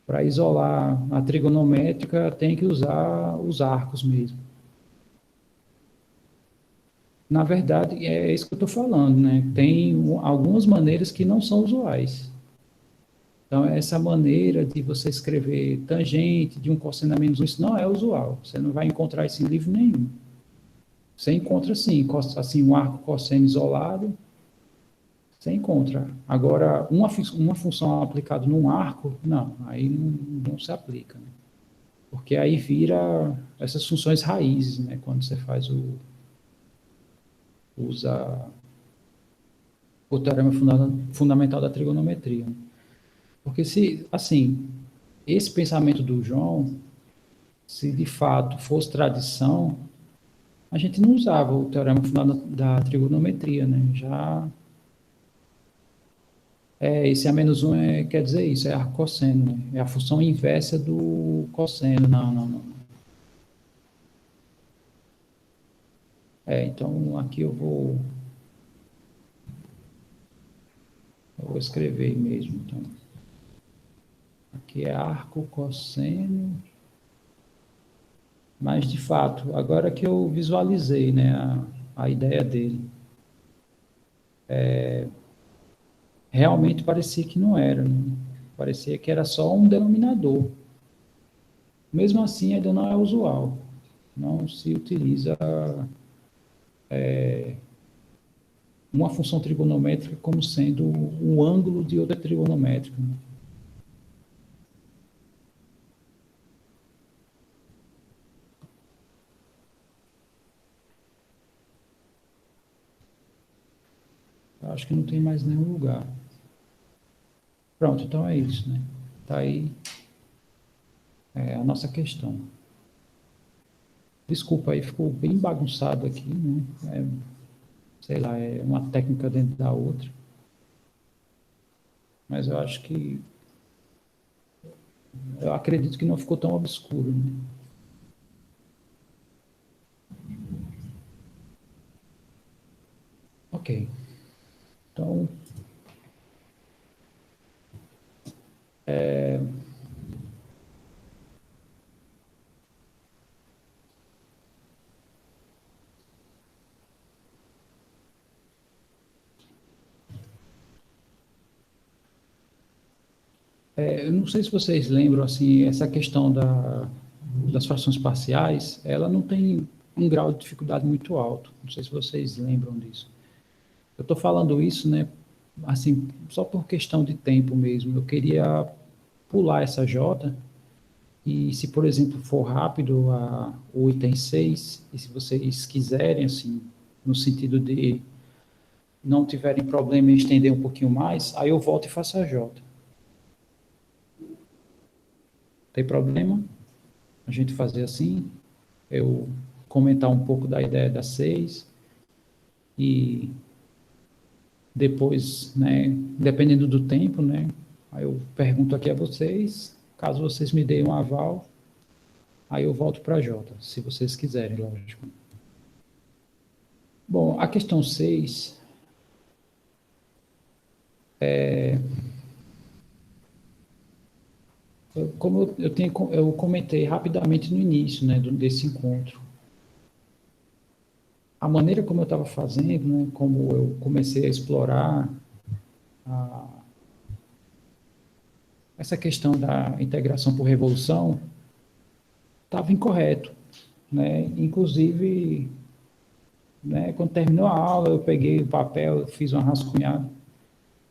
A: Para isolar a trigonométrica, tem que usar os arcos mesmo. Na verdade, é isso que eu estou falando, né? Tem algumas maneiras que não são usuais. Então, essa maneira de você escrever tangente de um cosseno a menos 1, isso não é usual. Você não vai encontrar isso em livro nenhum. Você encontra, sim, assim, um arco cosseno isolado, você encontra. Agora, uma função aplicada num arco, não, aí não se aplica, né? Porque aí vira essas funções raízes, né? Quando você faz usa o teorema fundamental da trigonometria, né? Porque se, assim, esse pensamento do João, se de fato fosse tradição, a gente não usava o teorema fundamental da trigonometria, né? Já esse A menos 1 quer dizer isso, é arcosseno, né? É a função inversa do cosseno. Não. Então aqui eu vou escrever mesmo. Então, aqui é arco, cosseno, mas de fato, agora que eu visualizei, né, a ideia dele, realmente parecia que não era, né? Parecia que era só um denominador. Mesmo assim, ainda não é usual. Não se utiliza uma função trigonométrica como sendo um ângulo de outra trigonométrica, né? Eu acho que não tem mais nenhum lugar. Pronto, então é isso, né? Tá aí a nossa questão. Desculpa aí, ficou bem bagunçado aqui, né? Sei lá, é uma técnica dentro da outra. Mas eu acredito que não ficou tão obscuro, né? Ok. Então, eu não sei se vocês lembram, assim, essa questão das frações parciais, ela não tem um grau de dificuldade muito alto. Não sei se vocês lembram disso. Eu estou falando isso, né, assim, só por questão de tempo mesmo. Eu queria pular essa J e se, por exemplo, for rápido o item 6, e se vocês quiserem, assim, no sentido de não tiverem problema em estender um pouquinho mais, aí eu volto e faço a J. Tem problema? A gente fazer assim, eu comentar um pouco da ideia da 6 e depois, né, dependendo do tempo, né, aí eu pergunto aqui a vocês, caso vocês me deem um aval, aí eu volto para a J, se vocês quiserem, lógico. Bom, a questão 6, como eu comentei rapidamente no início, né, desse encontro, a maneira como eu estava fazendo, né, como eu comecei a explorar a, essa questão da integração por revolução, estava incorreto. né? Inclusive, né, quando terminou a aula, eu peguei o papel, eu fiz uma rascunhada,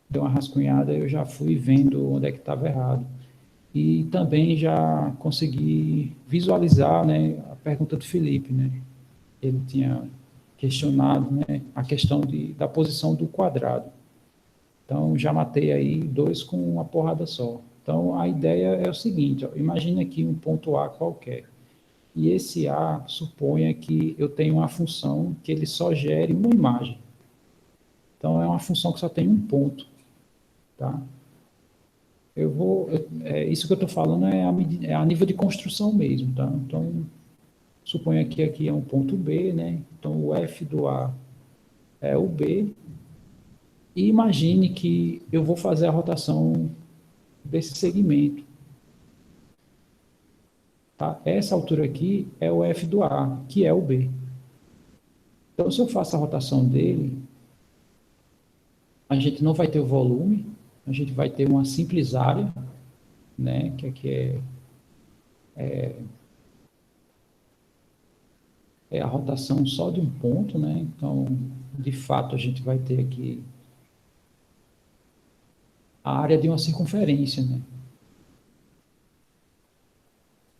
A: dei uma rascunhada, eu já fui vendo onde é que estava errado. E também já consegui visualizar, né, a pergunta do Felipe, né? Ele tinha questionado, né, a questão da posição do quadrado. Então, já matei aí dois com uma porrada só. Então, a ideia é o seguinte, ó, imagine aqui um ponto A qualquer. E esse A suponha que eu tenho uma função que ele só gere uma imagem. Então, é uma função que só tem um ponto, tá? Isso que eu estou falando é a nível de construção mesmo, tá? Então, suponha que aqui é um ponto B, né? Então, o F do A é o B. E imagine que eu vou fazer a rotação desse segmento, tá? Essa altura aqui é o F do A, que é o B. Então, se eu faço a rotação dele, a gente não vai ter o volume, a gente vai ter uma simples área, né? Que aqui é a rotação só de um ponto, né? Então, de fato, a gente vai ter aqui a área de uma circunferência, né?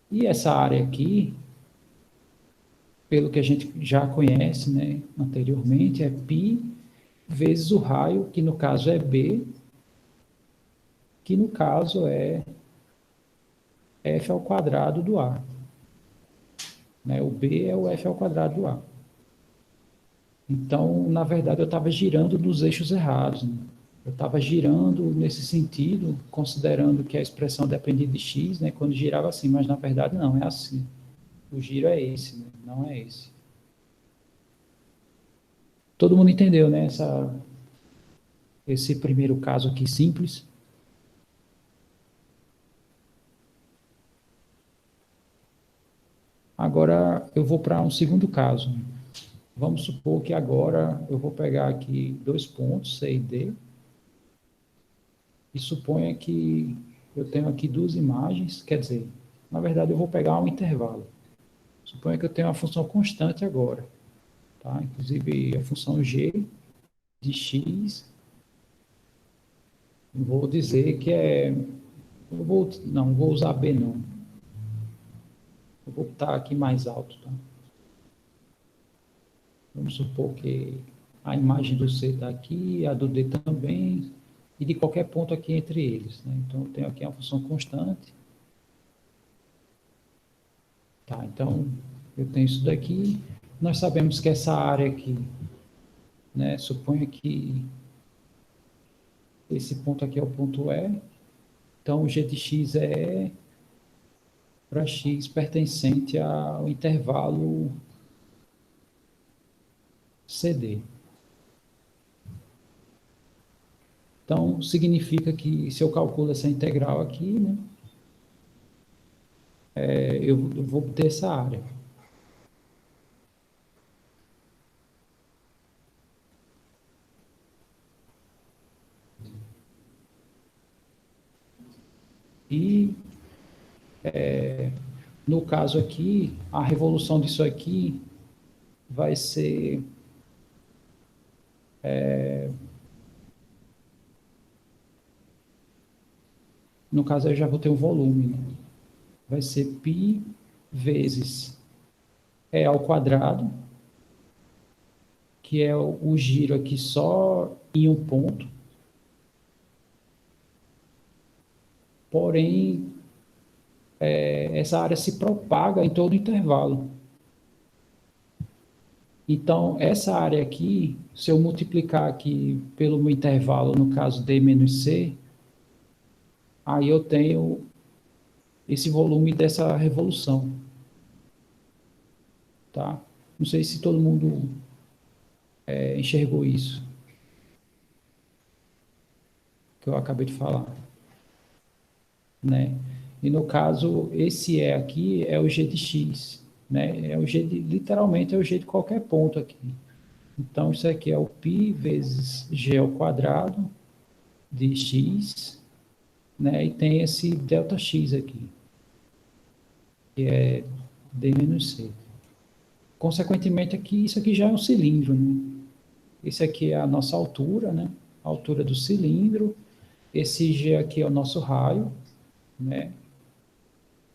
A: E essa área aqui, pelo que a gente já conhece, né, anteriormente, é π vezes o raio, que no caso é b, que no caso é f ao quadrado do a. Né? O b é o f ao quadrado do a. Então, na verdade, eu estava girando nos eixos errados. Né? Eu estava girando nesse sentido, considerando que a expressão dependia de x, né, quando girava assim, mas na verdade não, é assim. O giro é esse, né? Não é esse. Todo mundo entendeu, né? Esse primeiro caso aqui simples. Agora eu vou para um segundo caso. Vamos supor que agora eu vou pegar aqui dois pontos, C e D, e suponha que eu tenho aqui duas imagens, quer dizer, na verdade eu vou pegar um intervalo. Suponha que eu tenho uma função constante agora, tá? Inclusive a função g de x, vou dizer que não vou usar b não. Eu vou botar aqui mais alto, tá? Vamos supor que a imagem do C está aqui, a do D também, e de qualquer ponto aqui entre eles. Né? Então, eu tenho aqui uma função constante. Tá, então, eu tenho isso daqui. Nós sabemos que essa área aqui, né, suponha que esse ponto aqui é o ponto E. Então, o g de x é E para x pertencente ao intervalo CD. Então, significa que se eu calculo essa integral aqui, né, eu vou ter essa área. E, no caso aqui, a revolução disso aqui vai ser no caso eu já vou ter o volume, né? Vai ser π vezes E ao quadrado, que é o giro aqui só em um ponto, porém, essa área se propaga em todo o intervalo. Então, essa área aqui, se eu multiplicar aqui pelo meu intervalo, no caso D menos C, aí eu tenho esse volume dessa revolução. Tá? Não sei se todo mundo enxergou isso que eu acabei de falar, né? E no caso, esse E aqui é o G de x, né? Literalmente é o G de qualquer ponto aqui. Então, isso aqui é o π vezes G ao quadrado de x, né? E tem esse ΔX aqui, que é D menos C. consequentemente, aqui, isso aqui já é um cilindro, né? Esse aqui é a nossa altura, né? A altura do cilindro. Esse G aqui é o nosso raio, né?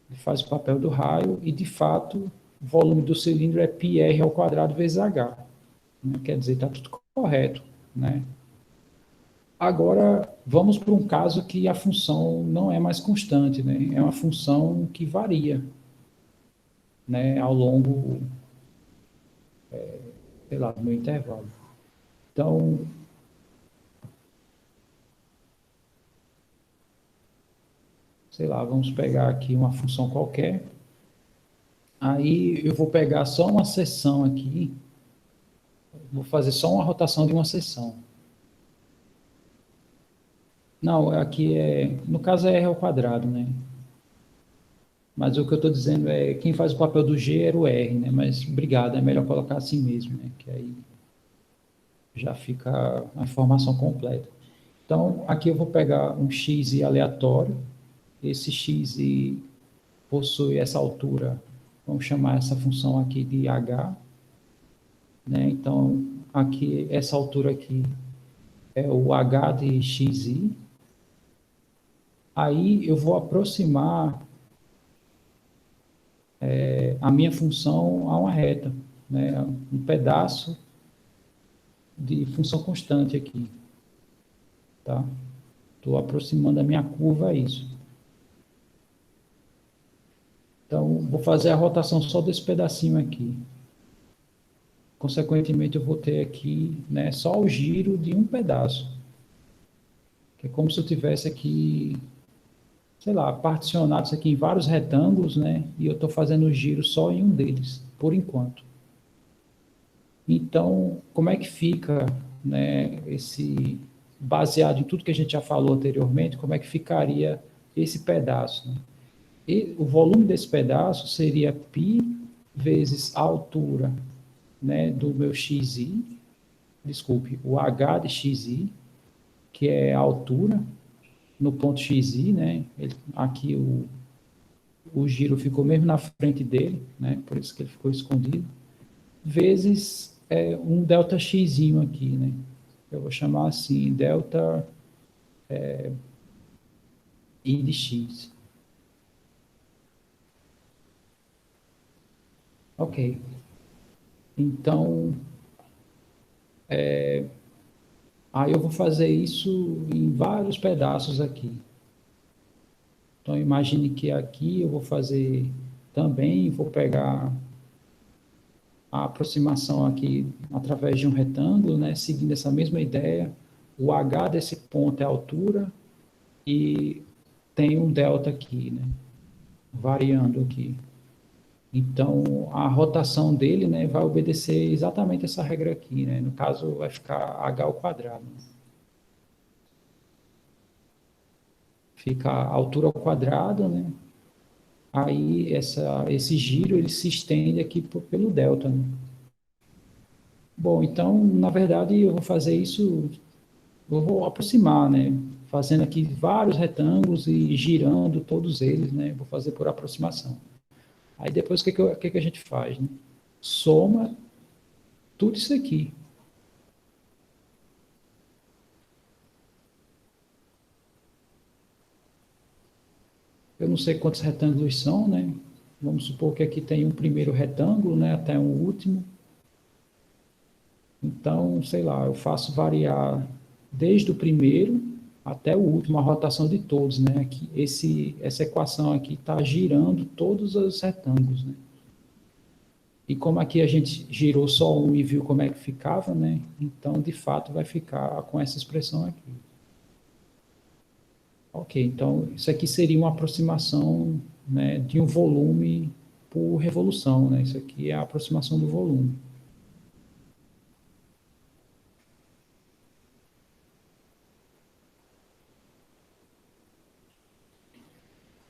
A: Ele faz o papel do raio e, de fato, o volume do cilindro é πr ao quadrado vezes h. Né? Quer dizer, está tudo correto, né? Agora, vamos para um caso que a função não é mais constante, né? É uma função que varia, né? Ao longo, sei lá, do meu intervalo. Então, sei lá, vamos pegar aqui uma função qualquer. Aí eu vou pegar só uma seção aqui, vou fazer só uma rotação de uma seção. Não, aqui no caso é R ao quadrado, né? Mas o que eu estou dizendo é, quem faz o papel do G era o R, né? Mas obrigado, é melhor colocar assim mesmo, né? Que aí já fica a informação completa. Então, aqui eu vou pegar um xi aleatório. Esse xi possui essa altura, vamos chamar essa função aqui de h, né? Então, aqui, essa altura aqui é o h de xi. Aí eu vou aproximar a minha função a uma reta, né? Um pedaço de função constante aqui, tá? Estou aproximando a minha curva a isso. Então, vou fazer a rotação só desse pedacinho aqui. Consequentemente, eu vou ter aqui, né, só o giro de um pedaço. Que é como se eu tivesse aqui, sei lá, particionado isso aqui em vários retângulos, né? E eu estou fazendo o giro só em um deles, por enquanto. Então, como é que fica, né, baseado em tudo que a gente já falou anteriormente, como é que ficaria esse pedaço, né? E o volume desse pedaço seria π vezes a altura, né, do meu xi, desculpe, o h de xi, que é a altura no ponto xi, né? Aqui o giro ficou mesmo na frente dele, né? Por isso que ele ficou escondido, vezes um delta x aqui, né? Eu vou chamar assim, delta I de x. Ok. Então, aí eu vou fazer isso em vários pedaços aqui. Então, imagine que aqui eu vou fazer também, vou pegar a aproximação aqui através de um retângulo, né, seguindo essa mesma ideia. O h desse ponto é a altura e tem um delta aqui, né, variando aqui. Então, a rotação dele, né, vai obedecer exatamente essa regra aqui, né? No caso, vai ficar h ao quadrado. Fica a altura ao quadrado, né? Aí, esse giro, ele se estende aqui pelo delta, né? Bom, então, na verdade, eu vou fazer isso, eu vou aproximar, né? Fazendo aqui vários retângulos e girando todos eles, né? Vou fazer por aproximação. Aí depois, o que a gente faz, né? Soma tudo isso aqui. Eu não sei quantos retângulos são, né? Vamos supor que aqui tem um primeiro retângulo, né? Até um último. Então, sei lá, eu faço variar desde o primeiro até o último, a rotação de todos, né? Aqui, essa equação aqui está girando todos os retângulos, né? E como aqui a gente girou só um e viu como é que ficava, né? Então, de fato, vai ficar com essa expressão aqui. Ok, então isso aqui seria uma aproximação, né, de um volume por revolução, né? Isso aqui é a aproximação do volume.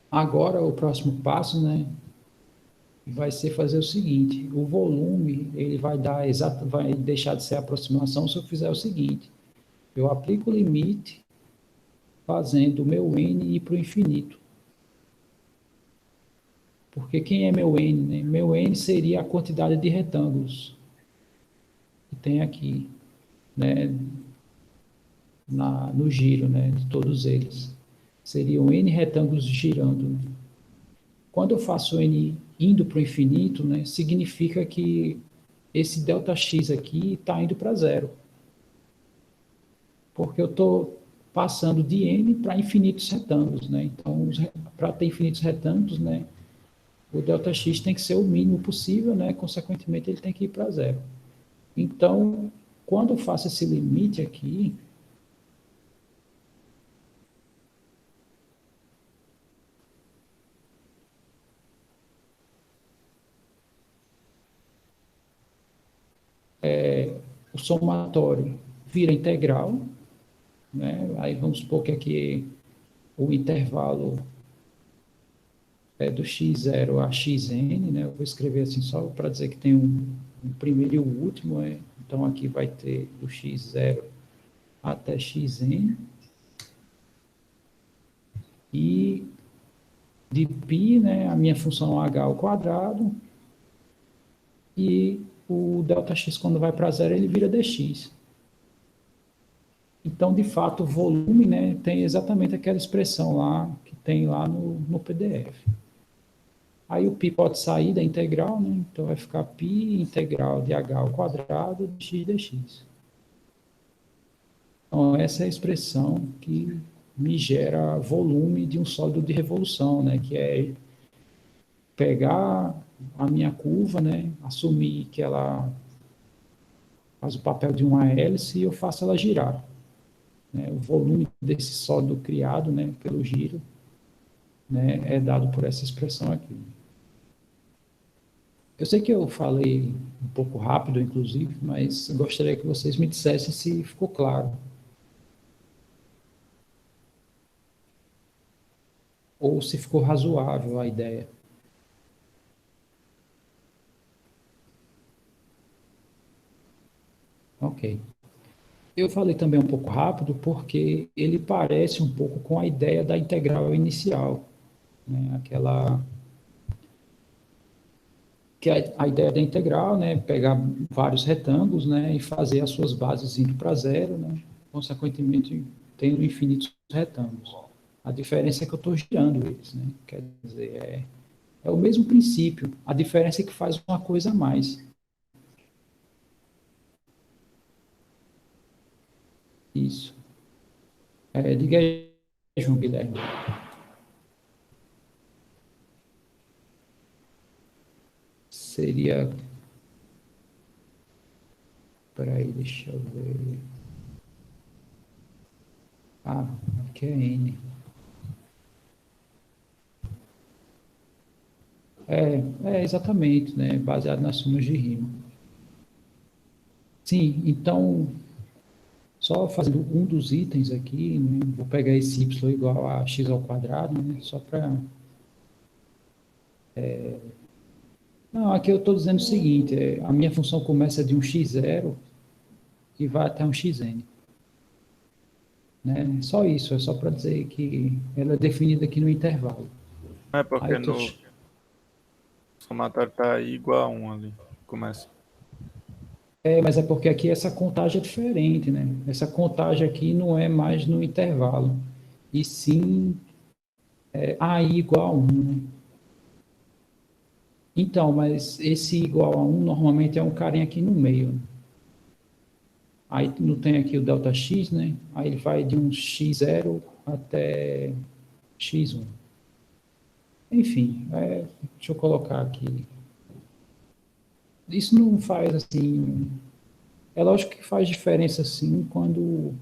A: Agora, o próximo passo, né, vai ser fazer o seguinte: o volume ele vai deixar de ser aproximação se eu fizer o seguinte: eu aplico o limite fazendo o meu n ir para o infinito. Porque quem é meu N? Né? Meu N seria a quantidade de retângulos que tem aqui, né? No giro, né? De todos eles. Seriam N retângulos girando. Né? Quando eu faço N indo para o infinito, né? Significa que esse ΔX aqui está indo para zero. Porque eu estou passando de N para infinitos retângulos, né? Então, para ter infinitos retângulos, né? O ΔX tem que ser o mínimo possível, né? Consequentemente, ele tem que ir para zero. Então, quando eu faço esse limite aqui, o somatório vira integral, né? Aí vamos supor que aqui o intervalo é do x0 a xn, né? Eu vou escrever assim só para dizer que tem um primeiro e o último, né? Então aqui vai ter do x0 até xn, e de π, né, a minha função h ao quadrado, e o ΔX, quando vai para zero, ele vira dx. Então, de fato, o volume, né, tem exatamente aquela expressão lá, que tem lá no PDF. Aí o π pode sair da integral, né, então vai ficar π integral de h ao quadrado de x dx. Então, essa é a expressão que me gera volume de um sólido de revolução, né, que é pegar a minha curva, né, assumir que ela faz o papel de uma hélice e eu faço ela girar. Né, o volume desse sólido criado, né, pelo giro, né, é dado por essa expressão aqui. Eu sei que eu falei um pouco rápido, inclusive, mas gostaria que vocês me dissessem se ficou claro. Ou se ficou razoável a ideia. Ok. Eu falei também um pouco rápido porque ele parece um pouco com a ideia da integral inicial, né? Aquela que é a ideia da integral, né? Pegar vários retângulos, né? E fazer as suas bases indo para zero, né? Consequentemente, tendo infinitos retângulos. A diferença é que eu estou girando eles, né? Quer dizer, é o mesmo princípio. A diferença é que faz uma coisa a mais. Isso. Diga aí, João Guilherme. Seria. Peraí, deixa eu ver. Ah, aqui é N. Exatamente, né? Baseado nas sumas de rima. Sim, então, só fazendo um dos itens aqui, né? Vou pegar esse y igual a x ao quadrado, né? Só para. Não, aqui eu estou dizendo o seguinte: a minha função começa de um x0 e vai até um xn. Né? Só isso, é só para dizer que ela é definida aqui no intervalo.
C: É
A: Aí
C: porque
A: eu tô...
C: no somatório tá igual a 1 ali. Começa.
A: Mas é porque aqui essa contagem é diferente, né? Essa contagem aqui não é mais no intervalo, e sim AI igual a 1, né? Então, mas esse igual a 1 normalmente é um carinha aqui no meio. Né? Aí não tem aqui o ΔX, né? Aí ele vai de um x0 até x1. Enfim, deixa eu colocar aqui. Isso não faz assim. É lógico que faz diferença sim quando,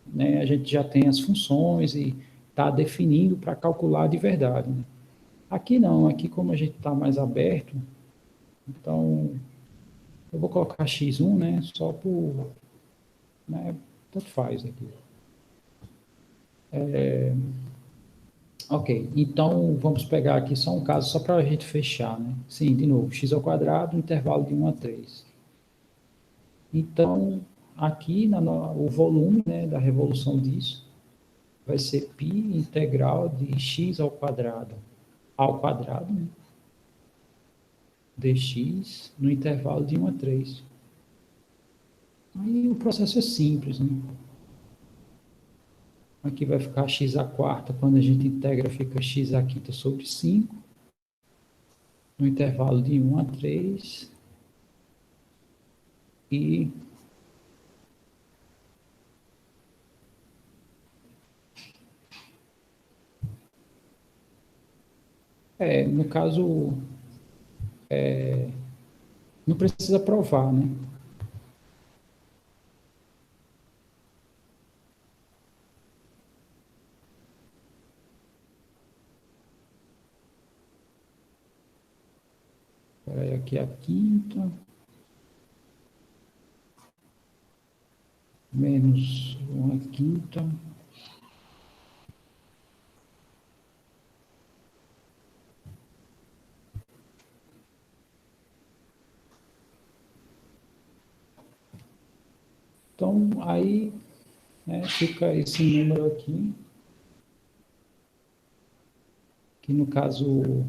A: né, a gente já tem as funções e está definindo para calcular de verdade. Né? Aqui não, aqui como a gente está mais aberto, então eu vou colocar x1, né, só por, né, tanto faz aqui. Ok, então vamos pegar aqui só um caso, só para a gente fechar, né? Sim, de novo, x ao quadrado, intervalo de 1 a 3. Então, aqui o volume, né, da revolução disso vai ser π integral de x ao quadrado, né? dx no intervalo de 1 a 3. Aí o processo é simples, né? Aqui vai ficar x à quarta, quando a gente integra, fica x à quinta sobre 5, no intervalo de 1 a 3, e no caso, não precisa provar, né? Aí aqui é a quinta, menos 1 quinta, então aí, né, fica esse número aqui, que no caso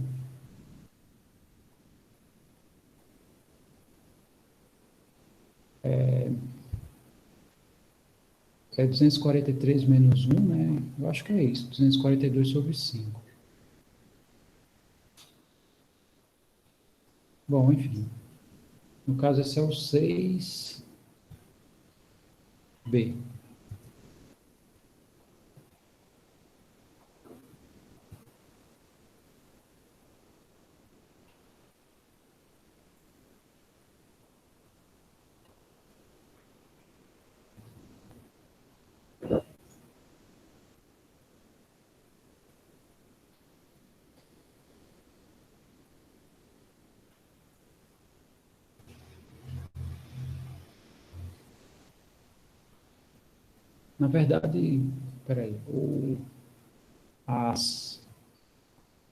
A: é 243 menos 1, né? Eu acho que é isso, 242 sobre 5. Bom, enfim. No caso, esse é o 6b. Na verdade, peraí, as,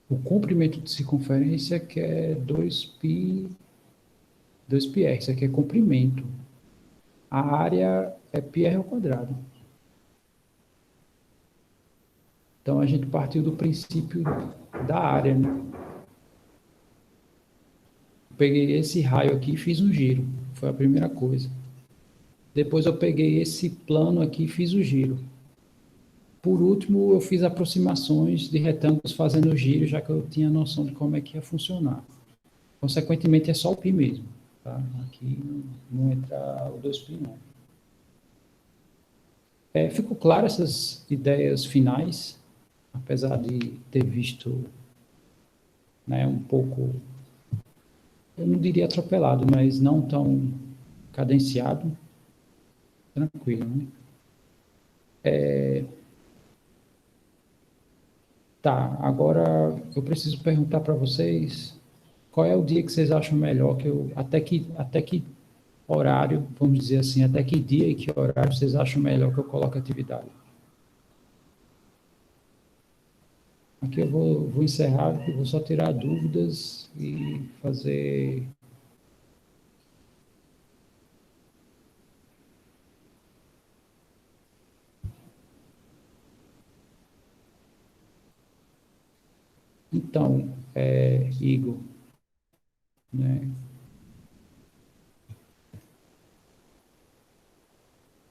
A: o comprimento de circunferência que é 2πr, isso aqui é comprimento. A área é πr ao quadrado. Então, a gente partiu do princípio da área, né? Peguei esse raio aqui e fiz um giro. Foi a primeira coisa. Depois eu peguei esse plano aqui e fiz o giro. Por último, eu fiz aproximações de retângulos fazendo o giro, já que eu tinha noção de como é que ia funcionar. Consequentemente, é só o π mesmo. Tá? Aqui não entra o 2π, não. Ficou claro essas ideias finais, apesar de ter visto, né, um pouco, eu não diria atropelado, mas não tão cadenciado, tranquilo, né? Tá, agora eu preciso perguntar para vocês qual é o dia que vocês acham melhor, até que horário, vamos dizer assim, até que dia e que horário vocês acham melhor que eu coloque atividade. Aqui eu vou encerrar, porque eu vou só tirar dúvidas e fazer. Então, Igor, né?